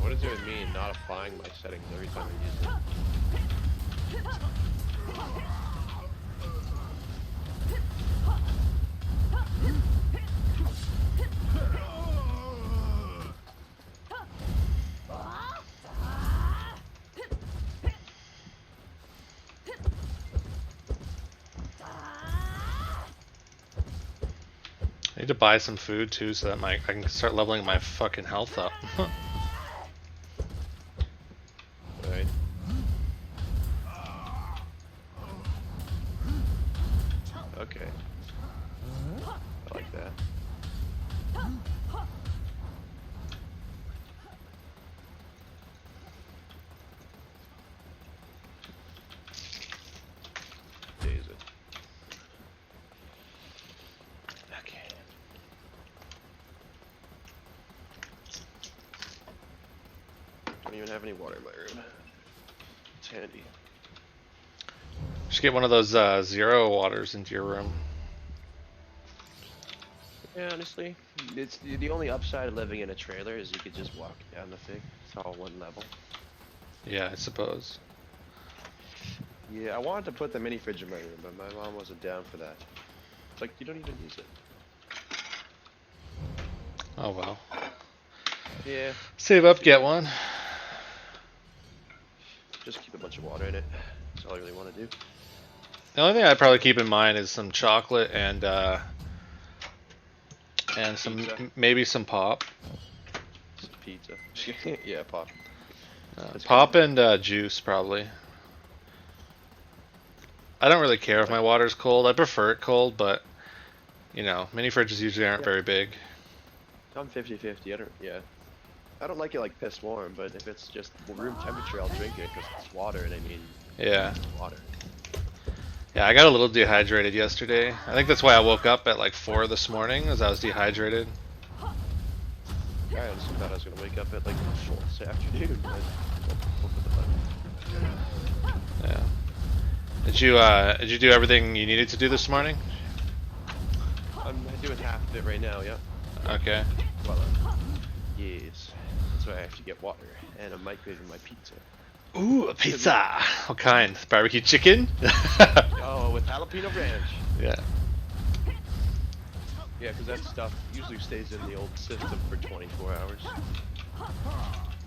What does it mean not applying my settings every time I use it? I need to buy some food too, so that I can start leveling my fucking health up. Right. Okay. I like that. Days it. Okay. Don't even have any water in my room. It's handy. Just get one of those zero waters into your room. Yeah, honestly, it's the only upside of living in a trailer is you could just walk down the thing. It's all one level. Yeah, I suppose. Yeah, I wanted to put the mini fridge in my room, but my mom wasn't down for that. It's like, you don't even use it. Oh well. Yeah. Save up, get one. Just keep a bunch of water in it. That's all I really want to do. The only thing I'd probably keep in mind is some chocolate and some Pizza. maybe some pop. Some pizza. Yeah, pop. Pop and juice probably. I don't really care if my water's cold. I prefer it cold, but you know, mini fridges usually aren't very big. I'm 50-50. I don't like it like piss warm, but if it's just room temperature, I'll drink it because it's water, and I mean, Yeah. it's water. Yeah, I got a little dehydrated yesterday. I think that's why I woke up at like 4 this morning, as I was dehydrated. I honestly thought I was gonna wake up at like 4 this afternoon. But woke up at 11. Yeah. Did you do everything you needed to do this morning? I'm doing half of it right now. Yeah. Okay. Well, yes. That's why I have to get water, and I'm microwaving my pizza. Ooh, a pizza! What kind? Barbecue chicken? Oh, with jalapeno ranch. Yeah. Yeah, because that stuff usually stays in the old system for 24 hours.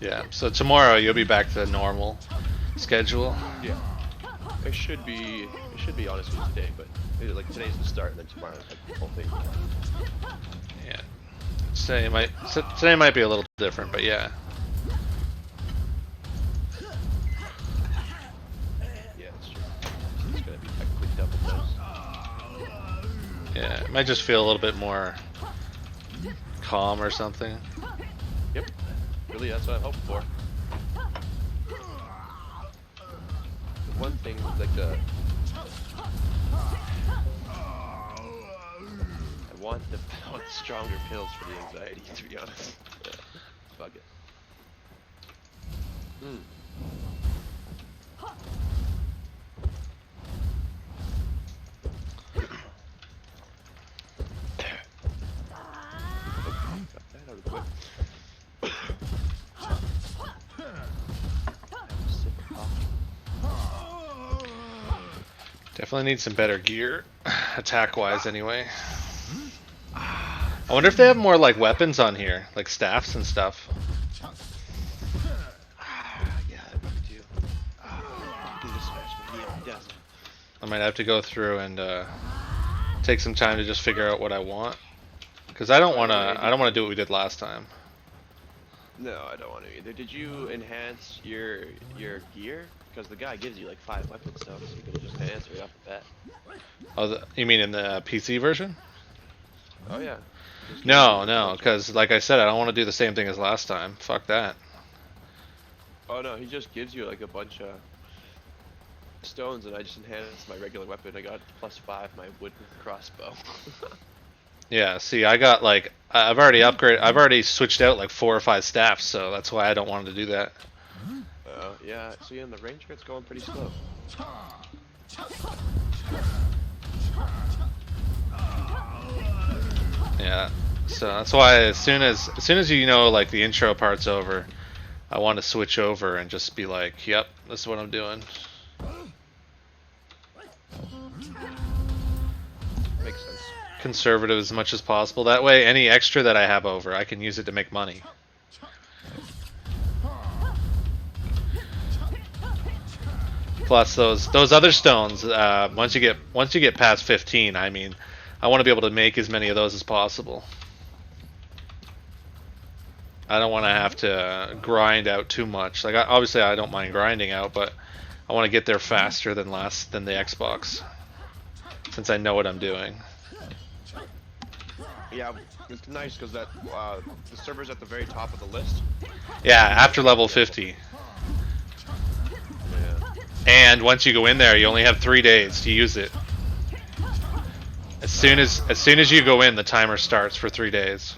Yeah, so tomorrow you'll be back to the normal schedule. Yeah. It should be honestly today, but like today's the start, and then tomorrow's like the whole thing. Yeah. Today might be a little different, but yeah. Yeah, it's true. It's gonna be technically double dose. Yeah, it might just feel a little bit more calm or something. Yep. Really, that's what I'm hoping for. The one thing, like the... I want stronger pills for the anxiety, to be honest. Yeah. Fuck it. Got that out of the way. Definitely need some better gear, attack-wise anyway. I wonder if they have more like weapons on here, like staffs and stuff. Yeah, I probably do. You can just smash me. Yeah, he does. I might have to go through and take some time to just figure out what I want, because I don't want to do what we did last time. No, I don't want to either. Did you enhance your gear? Because the guy gives you like 5 weapons now, so you can just enhance right off the bat. Oh, you mean in the PC version? Oh yeah. No, because like I said, I don't want to do the same thing as last time. Fuck that. Oh no, he just gives you like a bunch of stones, and I just enhanced my regular weapon. I got +5 my wooden crossbow. Yeah, see, I got like I've already upgraded. I've already switched out like 4 or 5 staffs, so that's why I don't want to do that. Yeah. See, in the ranger, it's going pretty slow. Yeah, so that's why as soon as you know like the intro part's over, I want to switch over and just be like, yep, this is what I'm doing. Makes sense. Conservative as much as possible. That way, any extra that I have over, I can use it to make money. Plus those other stones. Once you get past 15, I mean, I want to be able to make as many of those as possible. I don't want to have to grind out too much. Like obviously, I don't mind grinding out, but I want to get there faster than the Xbox, since I know what I'm doing. Yeah, it's nice because that the server's at the very top of the list. Yeah, after level 50. Yeah. And once you go in there, you only have 3 days to use it. As soon as you go in, the timer starts for 3 days.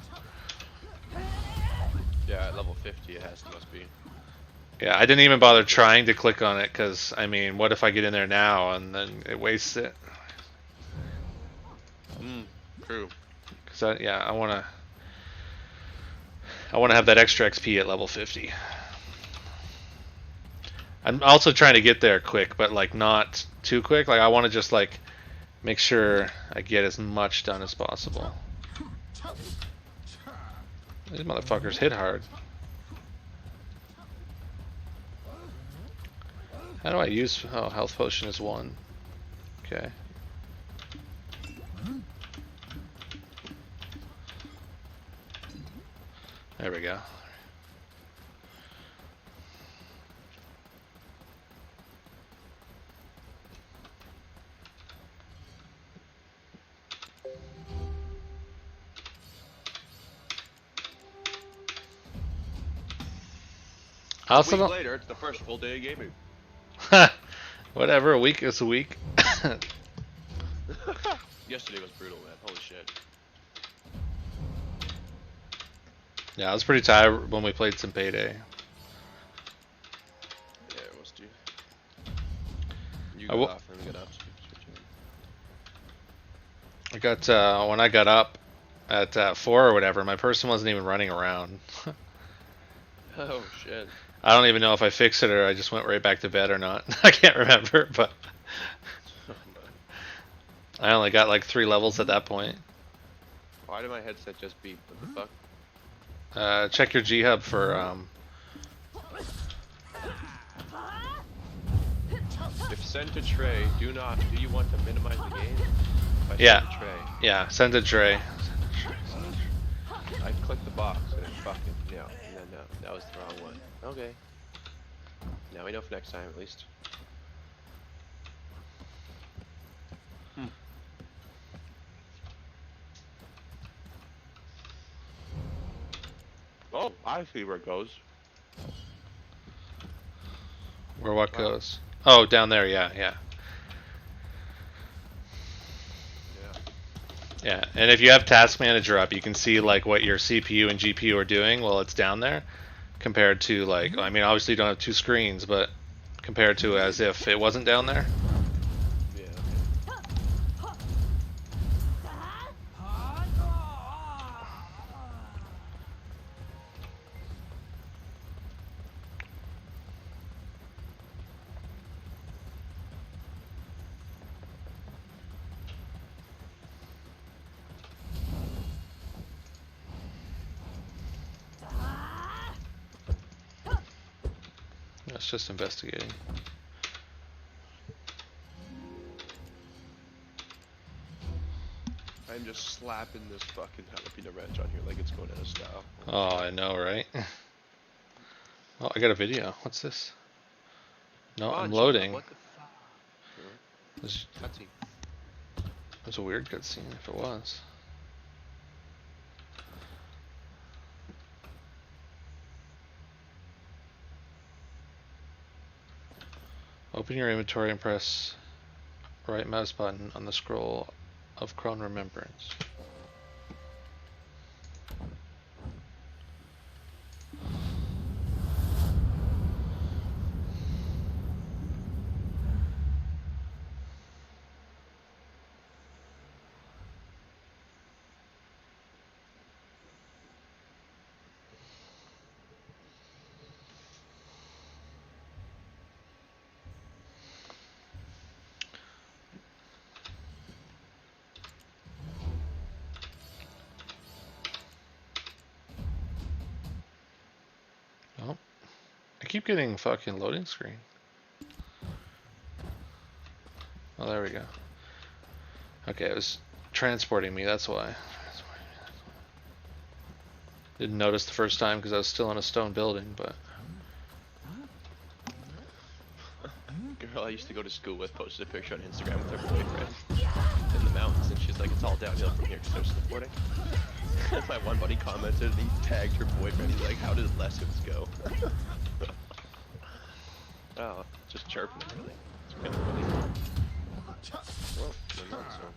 Yeah, at level 50 must be. Yeah, I didn't even bother trying to click on it because I mean, what if I get in there now and then it wastes it? True. Because I want to have that extra XP at level 50. I'm also trying to get there quick, but like not too quick. Like I want to just like make sure I get as much done as possible. These motherfuckers hit hard. How do I use... Oh, health potion is 1. Okay. There we go. A week later, it's the first full day of gaming. Whatever, a week is a week. Yesterday was brutal, man. Holy shit. Yeah, I was pretty tired when we played some Payday. Yeah, it was, dude. You got off and got up. I got, when I got up at 4 or whatever, my person wasn't even running around. Oh, shit. I don't even know if I fixed it or I just went right back to bed or not. I can't remember, but I only got like 3 levels at that point. Why did my headset just beep? What the fuck? Check your G-Hub for, If send to tray, do you want to minimize the game? Yeah. Send to tray. Yeah, send to tray. I clicked the box and it fucking, no, that was the wrong one. Okay. Now we know for next time at least. Oh, I see where it goes. Where what goes? Oh, down there, yeah. Yeah, and if you have Task Manager up, you can see like what your CPU and GPU are doing while it's down there, compared to like, I mean, obviously you don't have 2 screens, but compared to as if it wasn't down there. Yeah. It's just investigating. I'm just slapping this fucking jalapeno ranch on here like it's going out of style. Oh, I know, right? Oh, I got a video. What's this? No, I'm loading. What the fuck? There's Cutscene. a weird cutscene if it was. Open your inventory and press right mouse button on the scroll of Crone Remembrance. Oh, I keep getting fucking loading screen. Oh, there we go. Okay, it was transporting me, that's why. Didn't notice the first time because I was still in a stone building, but... Girl I used to go to school with posted a picture on Instagram with her boyfriend in the mountains, and she's like, it's all downhill from here because they're snowboarding. My one buddy commented and he tagged her boyfriend. He's like, how did lessons go? Oh, just chirping and everything. It's kind of funny. Well, there you go, so.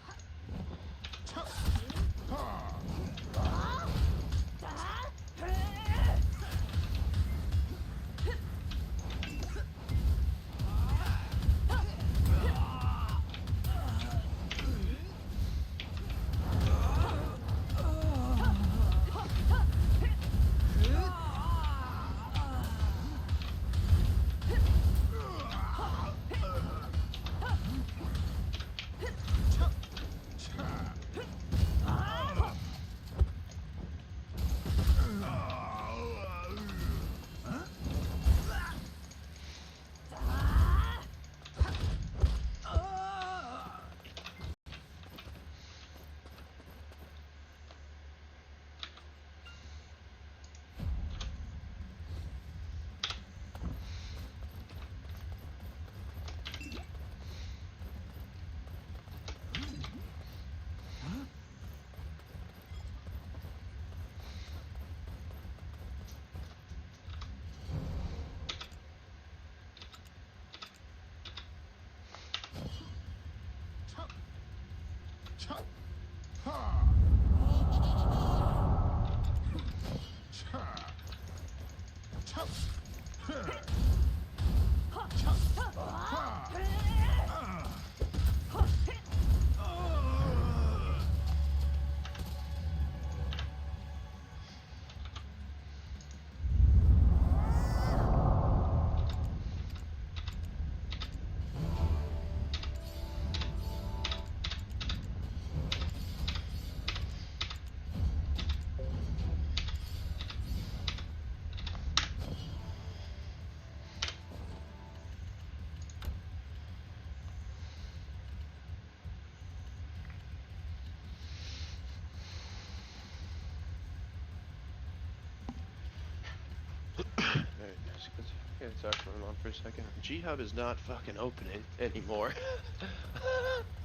Yeah, talk for him on for a second. G-Hub is not fucking opening anymore.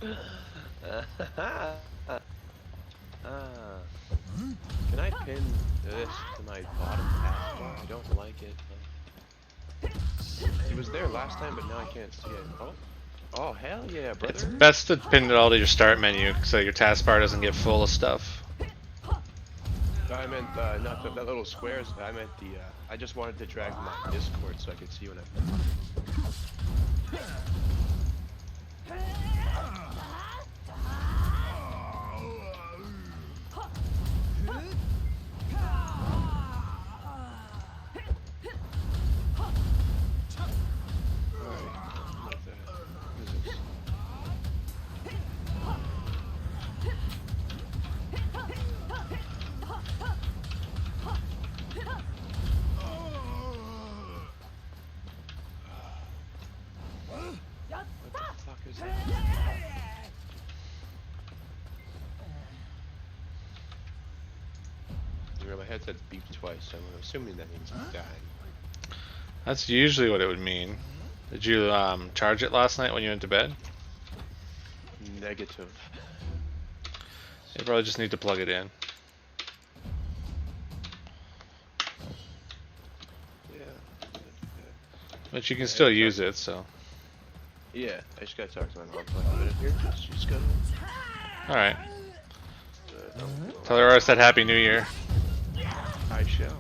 Can I pin this to my bottom taskbar? I don't like it. He was there last time, but now I can't see it. Oh, oh hell yeah, brother! It's best to pin it all to your start menu so your taskbar doesn't get full of stuff. I meant not that little squares. I meant the. I just wanted to drag my Discord so I could see when I. had that beep twice, so I'm assuming that means he's dying. That's usually what it would mean. Did you charge it last night when you went to bed? Negative. You probably just need to plug it in. Yeah. But you can still use it, so. Yeah, I just gotta talk to my mom for like a minute here. She's gonna. Alright. Tell her I said Happy New Year. I shall.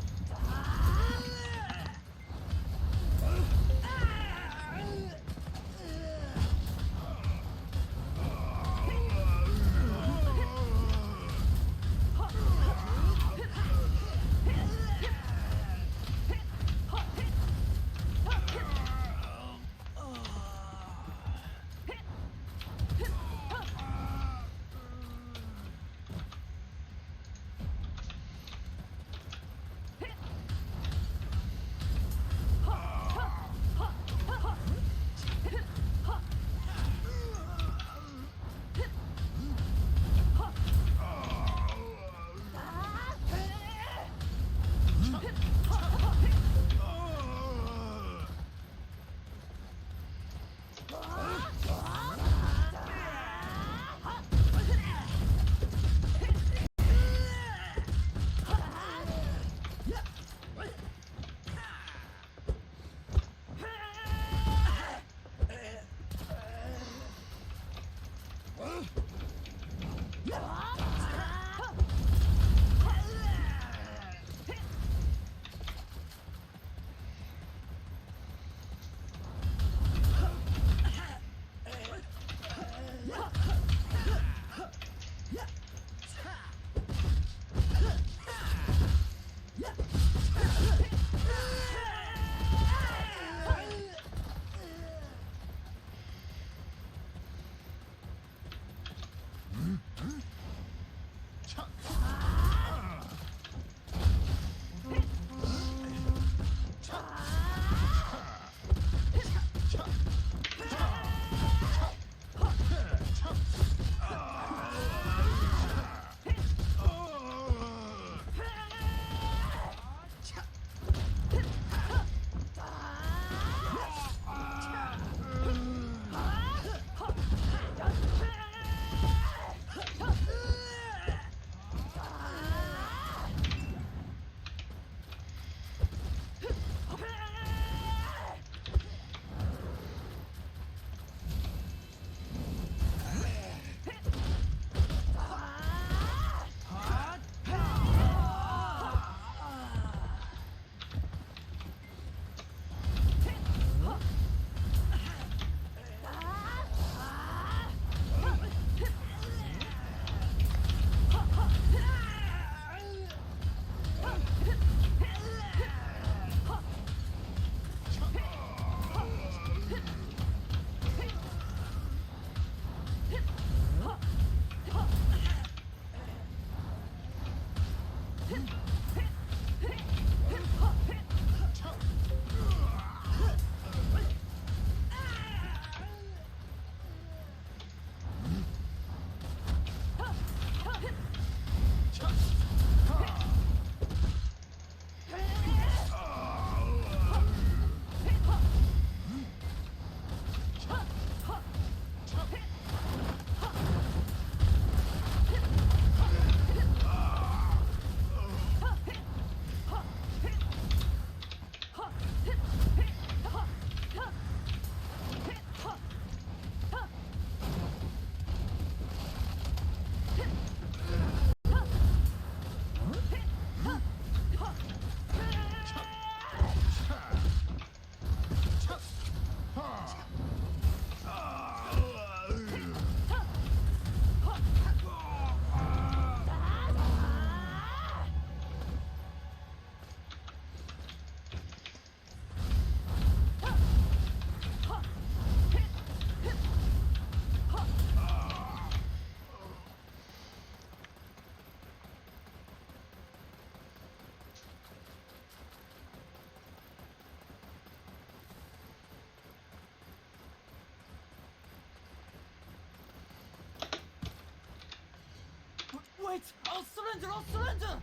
Wait! I'll surrender! I'll surrender!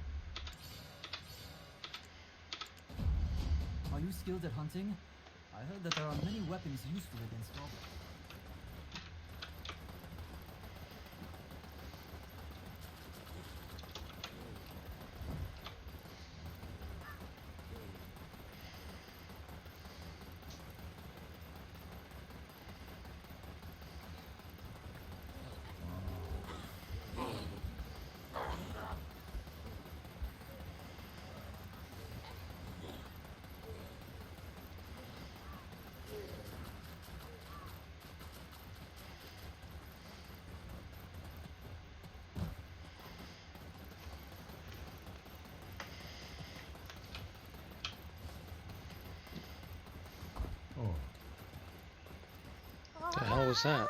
Are you skilled at hunting? I heard that there are many weapons useful against goblins. What the hell was that?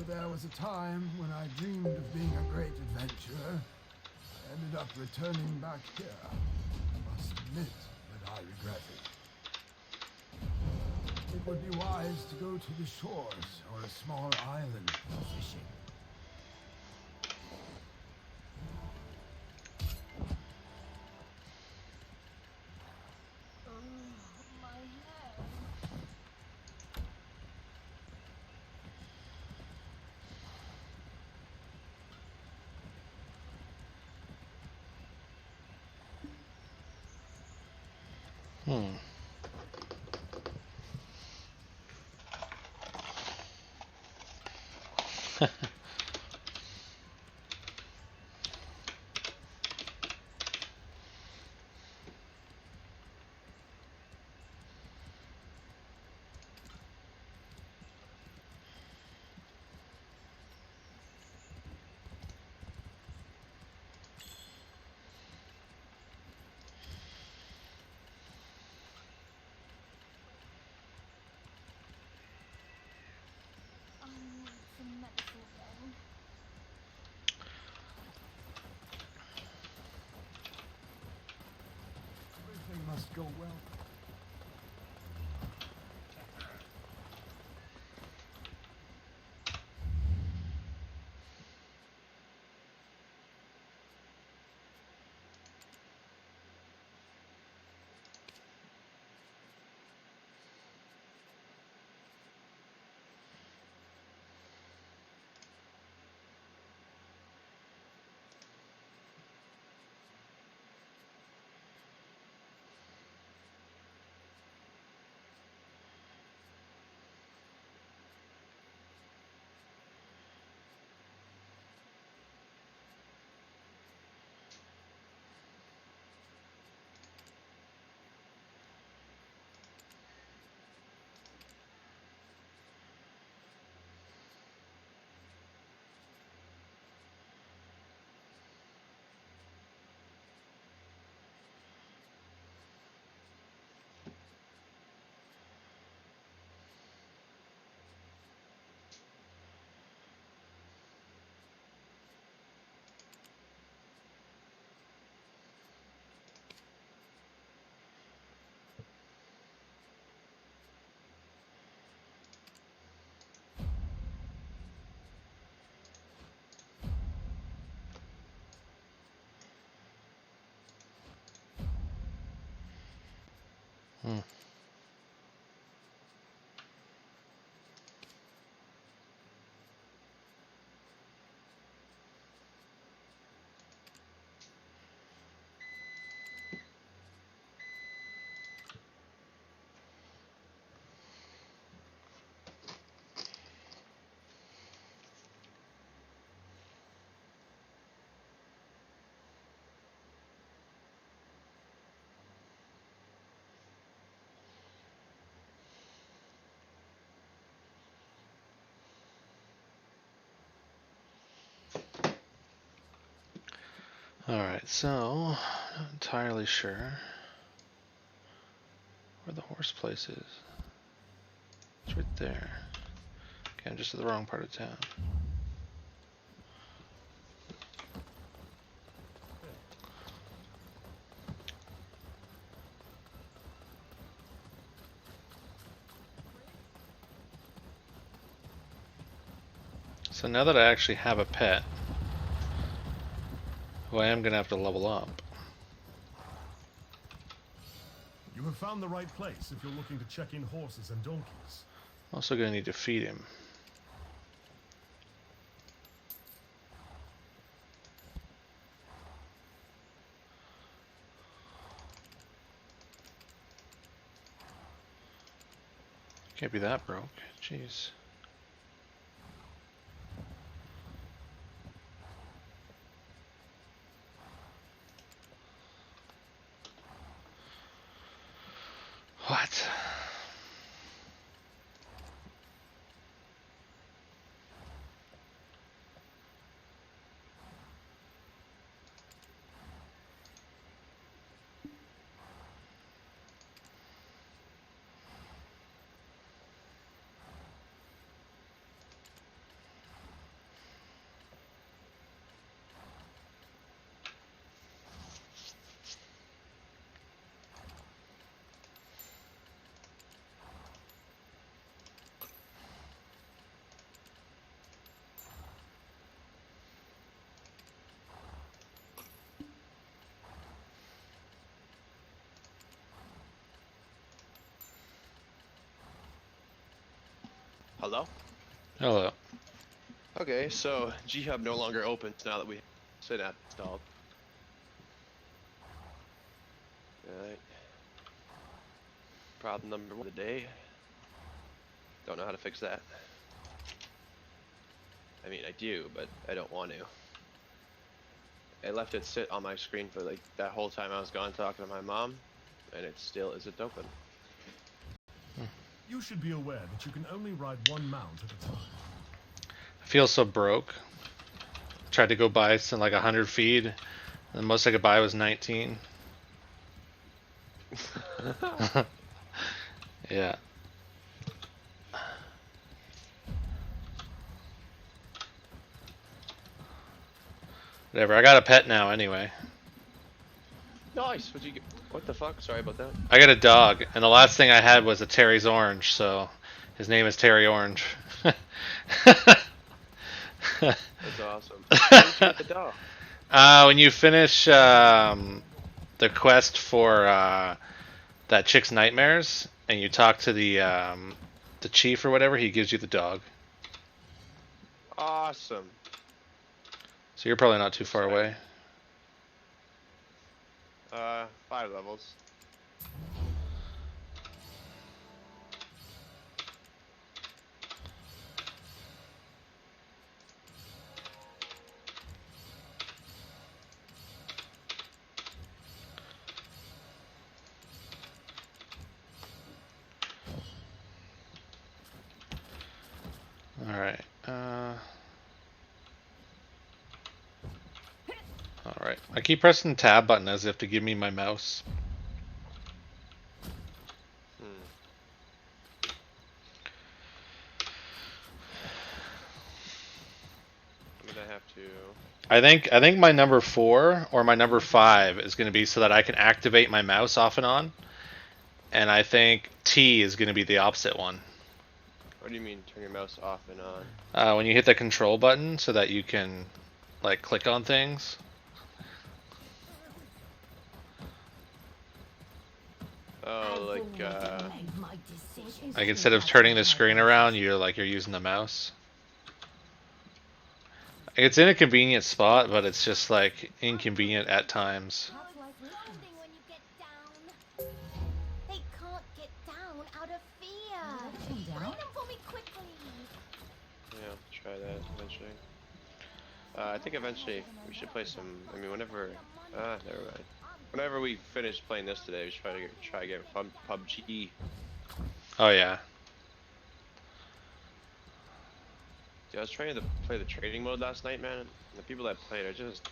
There was a time when I dreamed of being a great adventurer. I ended up returning back here. I must admit that I regret it. It would be wise to go to the shores or a small island for fishing. Hmm. Everything must go well. Hmm. Alright, so, not entirely sure where the horse place is. It's right there. Okay, I'm just at the wrong part of town. So now that I actually have a pet, who I am going to have to level up. You have found the right place if you're looking to check in horses and donkeys. I'm also going to need to feed him. Can't be that broke. Jeez. What? Hello? Hello. Okay, so G-Hub no longer opens now that we have Synapse installed. Alright. Problem number 1 of the day. Don't know how to fix that. I mean, I do, but I don't want to. I left it sit on my screen for like that whole time I was gone talking to my mom, and it still isn't open. You should be aware that you can only ride one mount at a time. I feel so broke. Tried to go buy some like 100 feed, and the most I could buy was 19. Yeah. Whatever, I got a pet now anyway. Nice. What'd you get? What the fuck? Sorry about that. I got a dog, and the last thing I had was a Terry's Orange, so his name is Terry Orange. That's awesome. How did you get the dog? When you finish the quest for that chick's nightmares, and you talk to the chief or whatever, he gives you the dog. Awesome. So you're probably not too far away. 5 levels. Alright. Alright. I keep pressing the tab button as if to give me my mouse. I'm gonna have to... I think my number 4 or my number 5 is going to be so that I can activate my mouse off and on. And I think T is going to be the opposite one. What do you mean, turn your mouse off and on? When you hit the control button so that you can, like, click on things. Oh, like instead of turning the screen around, you're using the mouse. It's in a convenient spot, but it's just like inconvenient at times. They can't get down out of fear. Bring them for me quickly. Yeah, I'll try that eventually. I think eventually we should play some. I mean, whenever. Never mind. Whenever we finish playing this today, we should try to get PUBG. Oh yeah. Dude, I was trying to play the trading mode last night, man. And the people that played are just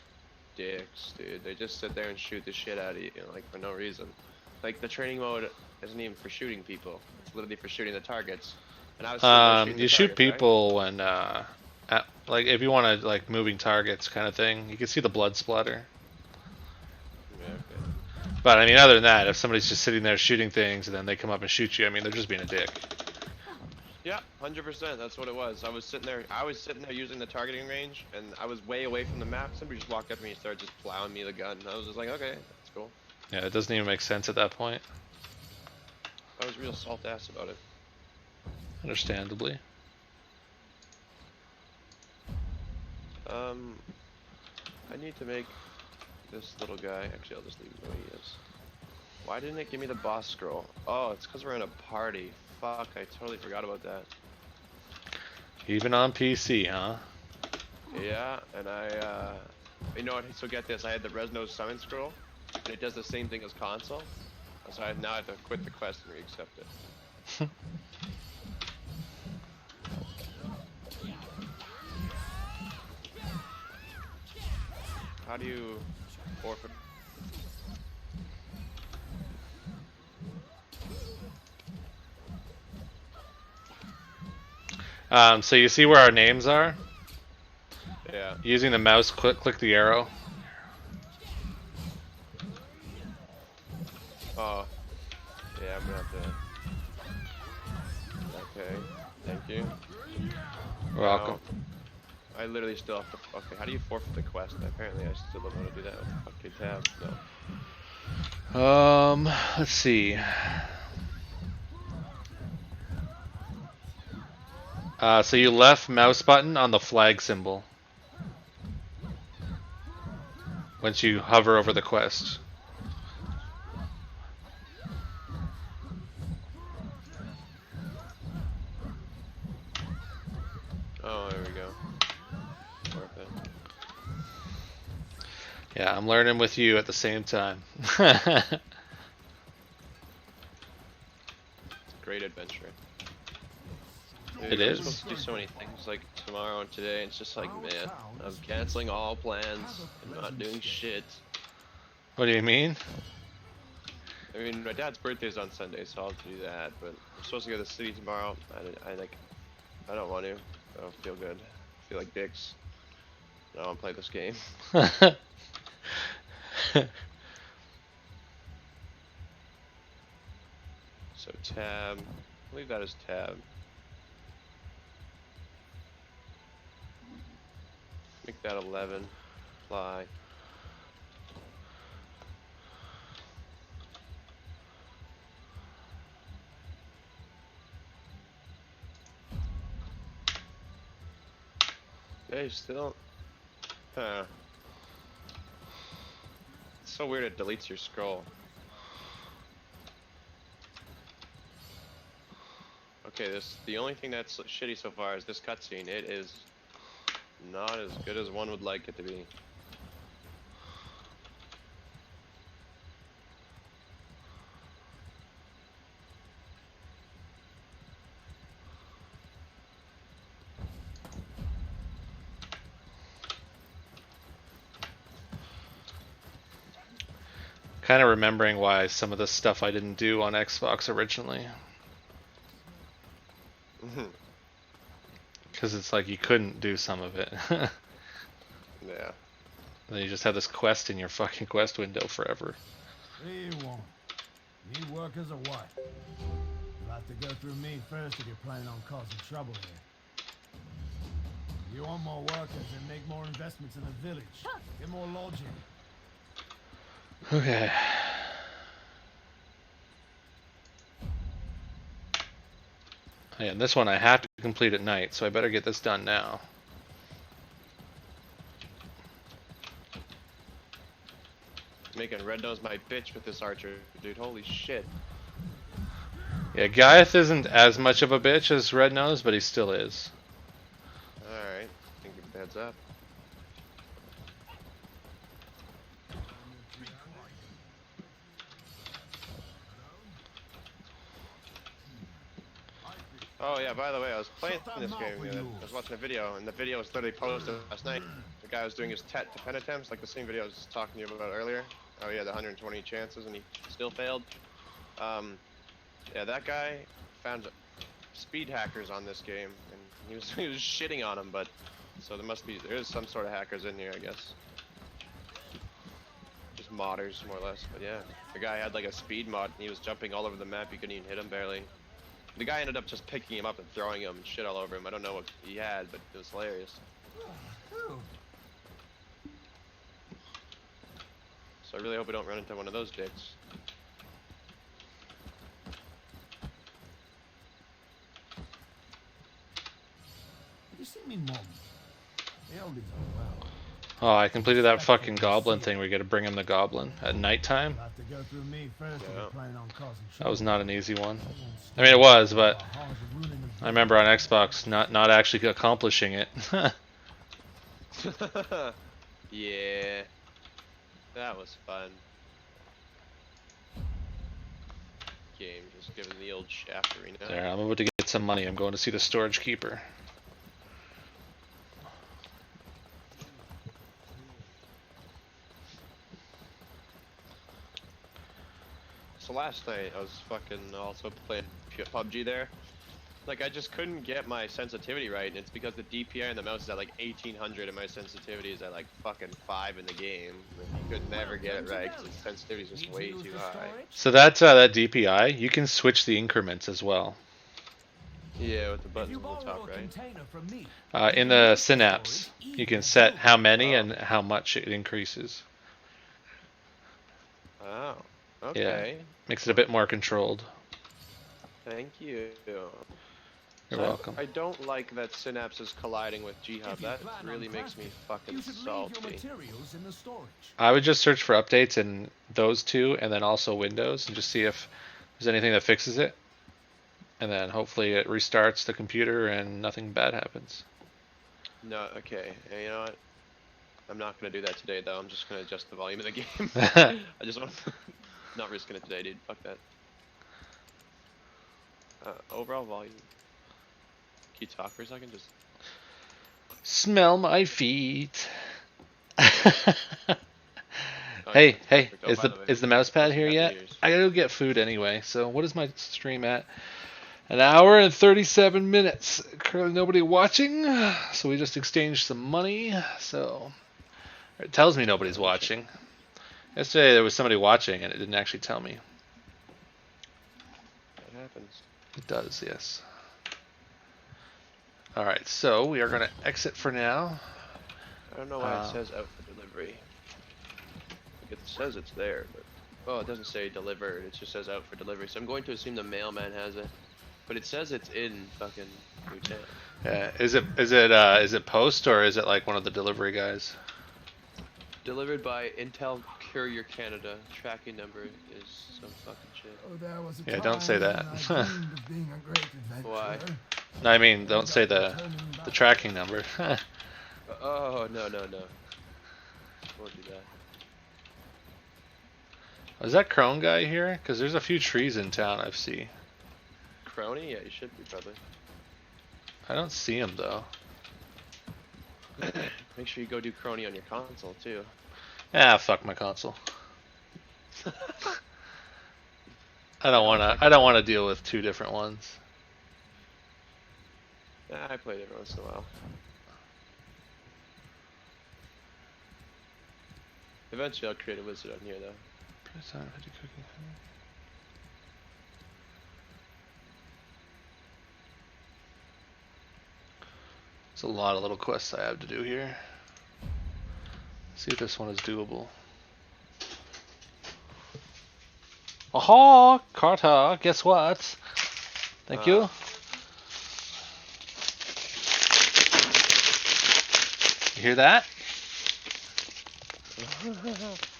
dicks, dude. They just sit there and shoot the shit out of you, like, for no reason. Like, the training mode isn't even for shooting people. It's literally for shooting the targets. And I was sitting there shooting You the shoot targets, right? people when, like, if you want to, like, moving targets kind of thing, you can see the blood splatter. Yeah, okay. But, I mean, other than that, if somebody's just sitting there shooting things and then they come up and shoot you, I mean, they're just being a dick. Yeah, 100%. That's what it was. I was sitting there using the targeting range, and I was way away from the map. Somebody just walked up to me and started just plowing me with a gun. And I was just like, okay, that's cool. Yeah, it doesn't even make sense at that point. I was real salt ass about it. Understandably. I need to make this little guy. Actually, I'll just leave him the way he is. Why didn't it give me the boss scroll? Oh, it's because we're in a party. Fuck, I totally forgot about that. Even on PC, huh? Yeah, and you know what? So get this. I had the Resno summon scroll, and it does the same thing as console. So now I have to quit the quest and re-accept it. How do you forfeit? So you see where our names are? Yeah. Using the mouse, click the arrow. Oh. Yeah, I'm gonna have to. Okay. Thank you. You're welcome. I literally still have to. Okay, how do you forfeit the quest? Apparently, I still don't want to do that with the fucking tab. No. Let's see. So you left mouse button on the flag symbol once you hover over the quest. Oh, there we go. Worth it. Yeah, I'm learning with you at the same time. Great adventure. Dude, It we're is. supposed to do so many things like tomorrow and today, and it's just like, man, I'm canceling all plans and not doing shit. What do you mean? I mean, my dad's birthday is on Sunday, so I'll do that. But I'm supposed to go to the city tomorrow. I don't want to. I don't feel good. I feel like dicks. I don't want to play this game. So tab. Leave that as tab. Make that 11. Fly. Hey, still. Huh. It's so weird it deletes your scroll. Okay, the only thing that's shitty so far is this cutscene. It is not as good as one would like it to be. Kind of remembering why some of the stuff I didn't do on Xbox originally. Because it's like you couldn't do some of it. Yeah. Then you just have this quest in your fucking quest window forever. You won't. Need workers or what? You'll have to go through me first if you're planning on causing trouble here. You want more workers, then make more investments in the village. Get more lodging. Okay. Yeah, and this one I have to complete at night, so I better get this done now. Making Red Nose my bitch with this archer, dude. Holy shit. Yeah, Gaiath isn't as much of a bitch as Red Nose, but he still is. Alright, can give the heads up. Oh yeah, by the way, I was playing this game. I was watching a video, and the video was literally posted last night. The guy was doing his 10 attempts, like the same video I was talking to you about earlier. Oh yeah, the 120 chances, and he still failed. Yeah, that guy found speed hackers on this game, and he was shitting on them, but so there is some sort of hackers in here, I guess. Just modders, more or less. But yeah, the guy had like a speed mod, and he was jumping all over the map. You couldn't even hit him barely. The guy ended up just picking him up and throwing him and shit all over him. I don't know what he had, but it was hilarious. So I really hope we don't run into one of those dicks. Have you seen me mom? The oldies are well. Oh, I completed that fucking goblin thing where you gotta bring him the goblin at nighttime. You'll have to go through me first if you're planning on causing That was trouble. not an easy one. I mean, it was, but I remember on Xbox not actually accomplishing it. Yeah, that was fun. Game just giving the old shaftery now. There, I'm about to get some money. I'm going to see the storage keeper. So last night I was fucking also playing PUBG there. Like I just couldn't get my sensitivity right, and it's because the DPI on the mouse is at like 1800 and my sensitivity is at like fucking 5 in the game. You could never get it right because the sensitivity is just way too high. So that's that DPI. You can switch the increments as well. Yeah, with the buttons on the top right. In the Synapse, you can set how many and how much it increases. Oh, okay. Yeah, makes it a bit more controlled. Thank you. You're welcome. I don't like that Synapse is colliding with G-Hub. That really makes me fucking salty. I would just search for updates in those two and then also Windows and just see if there's anything that fixes it. And then hopefully it restarts the computer and nothing bad happens. No, okay. Hey, you know what? I'm not gonna do that today though. I'm just gonna adjust the volume of the game. I just want not risking it today, dude. Fuck that. Overall volume. Can you talk for a second? Just smell my feet. Hey, is the mouse pad here yet? I gotta go get food anyway. So what is my stream at? An hour and 37 minutes. Currently nobody watching, so we just exchanged some money. So it tells me nobody's watching. Yesterday there was somebody watching and it didn't actually tell me. That happens. It does, yes. Alright, so we are going to exit for now. I don't know why it says out for delivery. It says it's there, but oh, it doesn't say delivered. It just says out for delivery. So I'm going to assume the mailman has it, but it says it's in fucking Newtown. Yeah, is it post or is it like one of the delivery guys? Delivered by Intel Courier Canada. Tracking number is some fucking shit. Oh, there was a Yeah, don't say that. time when I dreamed of being a great adventurer. Why? No, I mean, don't say the tracking number. Oh, no. Won't do that. Is that Crone guy here? Because there's a few trees in town I see. Crony? Yeah, you should be probably. I don't see him though. Make sure you go do Crony on your console too. Ah, fuck my console. I don't wanna deal with two different ones. Nah, I played it once in a while. Eventually I'll create a wizard on here though. It's a lot of little quests I have to do here. See if this one is doable. Aha! Carter, guess what? Thank you. You hear that?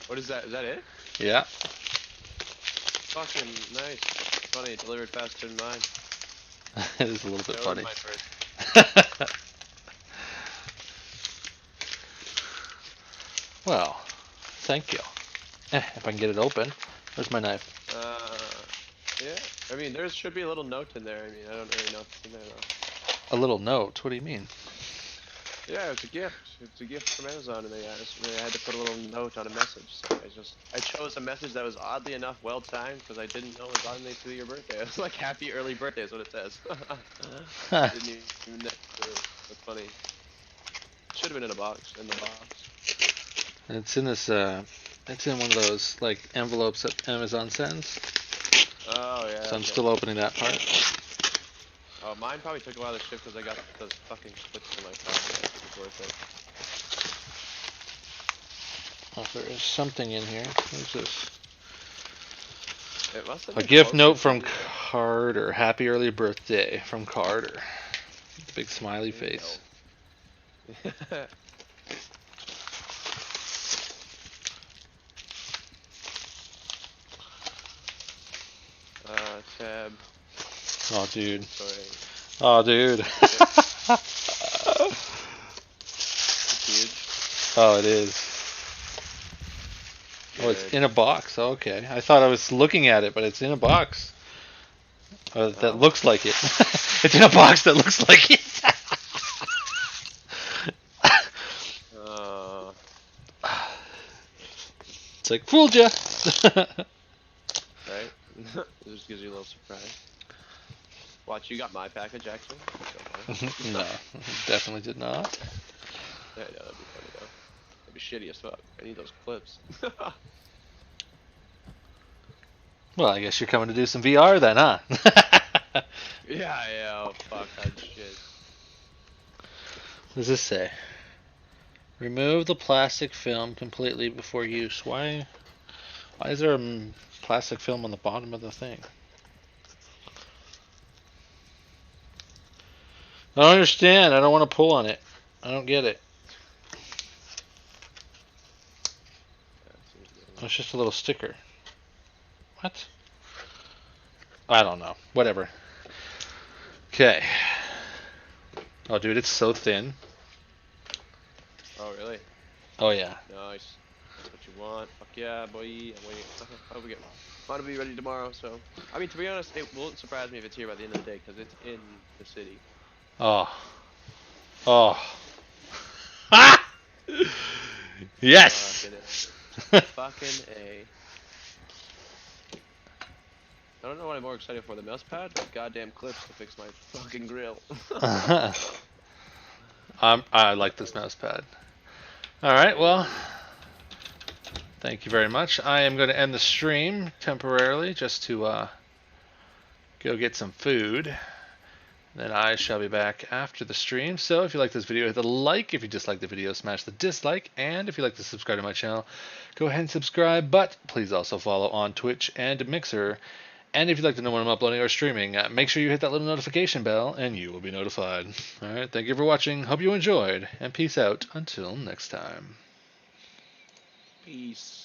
What is that? Is that it? Yeah. Fucking nice. Funny, delivered faster than mine. It is a little bit funny. Well, thank you. If I can get it open. Where's my knife? Yeah. I mean, there should be a little note in there. I mean, I don't really know if it's in there though. A little note? What do you mean? Yeah, it's a gift. It's a gift from Amazon, and they asked me. I had to put a little note on a message. So I chose a message that was oddly enough well timed because I didn't know it was on the day to your birthday. It was like "Happy early birthday" is what it says. Didn't even know. That's funny. Should have been in a box. In the box. It's in this. It's in one of those like envelopes that Amazon sends. Oh yeah. So I'm still opening that part. Oh, mine probably took a while to ship because I got those fucking clips in my pocket. It's worth it. Oh, there is something in here. What is this? It must have A been gift closer note to from the- Carter. Happy early birthday from Carter. Big smiley There you face. go. Tab. Oh, dude. Sorry. Oh, dude. It's huge. Oh, it is. Oh, it's Good. in a box. Okay. I thought I was looking at it, but it's in a box. That Oh. looks like it. It's in a box that looks like it. It's like, fooled ya. Right? It just gives you a little surprise. Watch, you got my package actually. No, definitely did not. Yeah, that'd be funny though. That'd be shitty as fuck. I need those clips. Well, I guess you're coming to do some VR then, huh? Yeah, oh fuck that shit. What does this say? Remove the plastic film completely before use. Why is there a plastic film on the bottom of the thing? I don't understand. I don't want to pull on it. I don't get it. Oh, it's just a little sticker. What? I don't know. Whatever. Okay. Oh, dude, it's so thin. Oh really? Oh, yeah. Nice. That's what you want. Fuck yeah, boy. I'm waiting. I hope we get. Want to be ready tomorrow. So, I mean, to be honest, it won't surprise me if it's here by the end of the day because it's in the city. Oh. Oh. Ah! Yes! Fucking A. I don't know what I'm more excited for, the mouse pad or goddamn clips to fix my fucking grill. I like this mouse pad. Alright, well, thank you very much. I am going to end the stream temporarily just to go get some food. Then I shall be back after the stream. So if you like this video, hit the like. If you dislike the video, smash the dislike. And if you'd like to subscribe to my channel, go ahead and subscribe. But please also follow on Twitch and Mixer. And if you'd like to know when I'm uploading or streaming, make sure you hit that little notification bell and you will be notified. Alright, thank you for watching. Hope you enjoyed. And peace out until next time. Peace.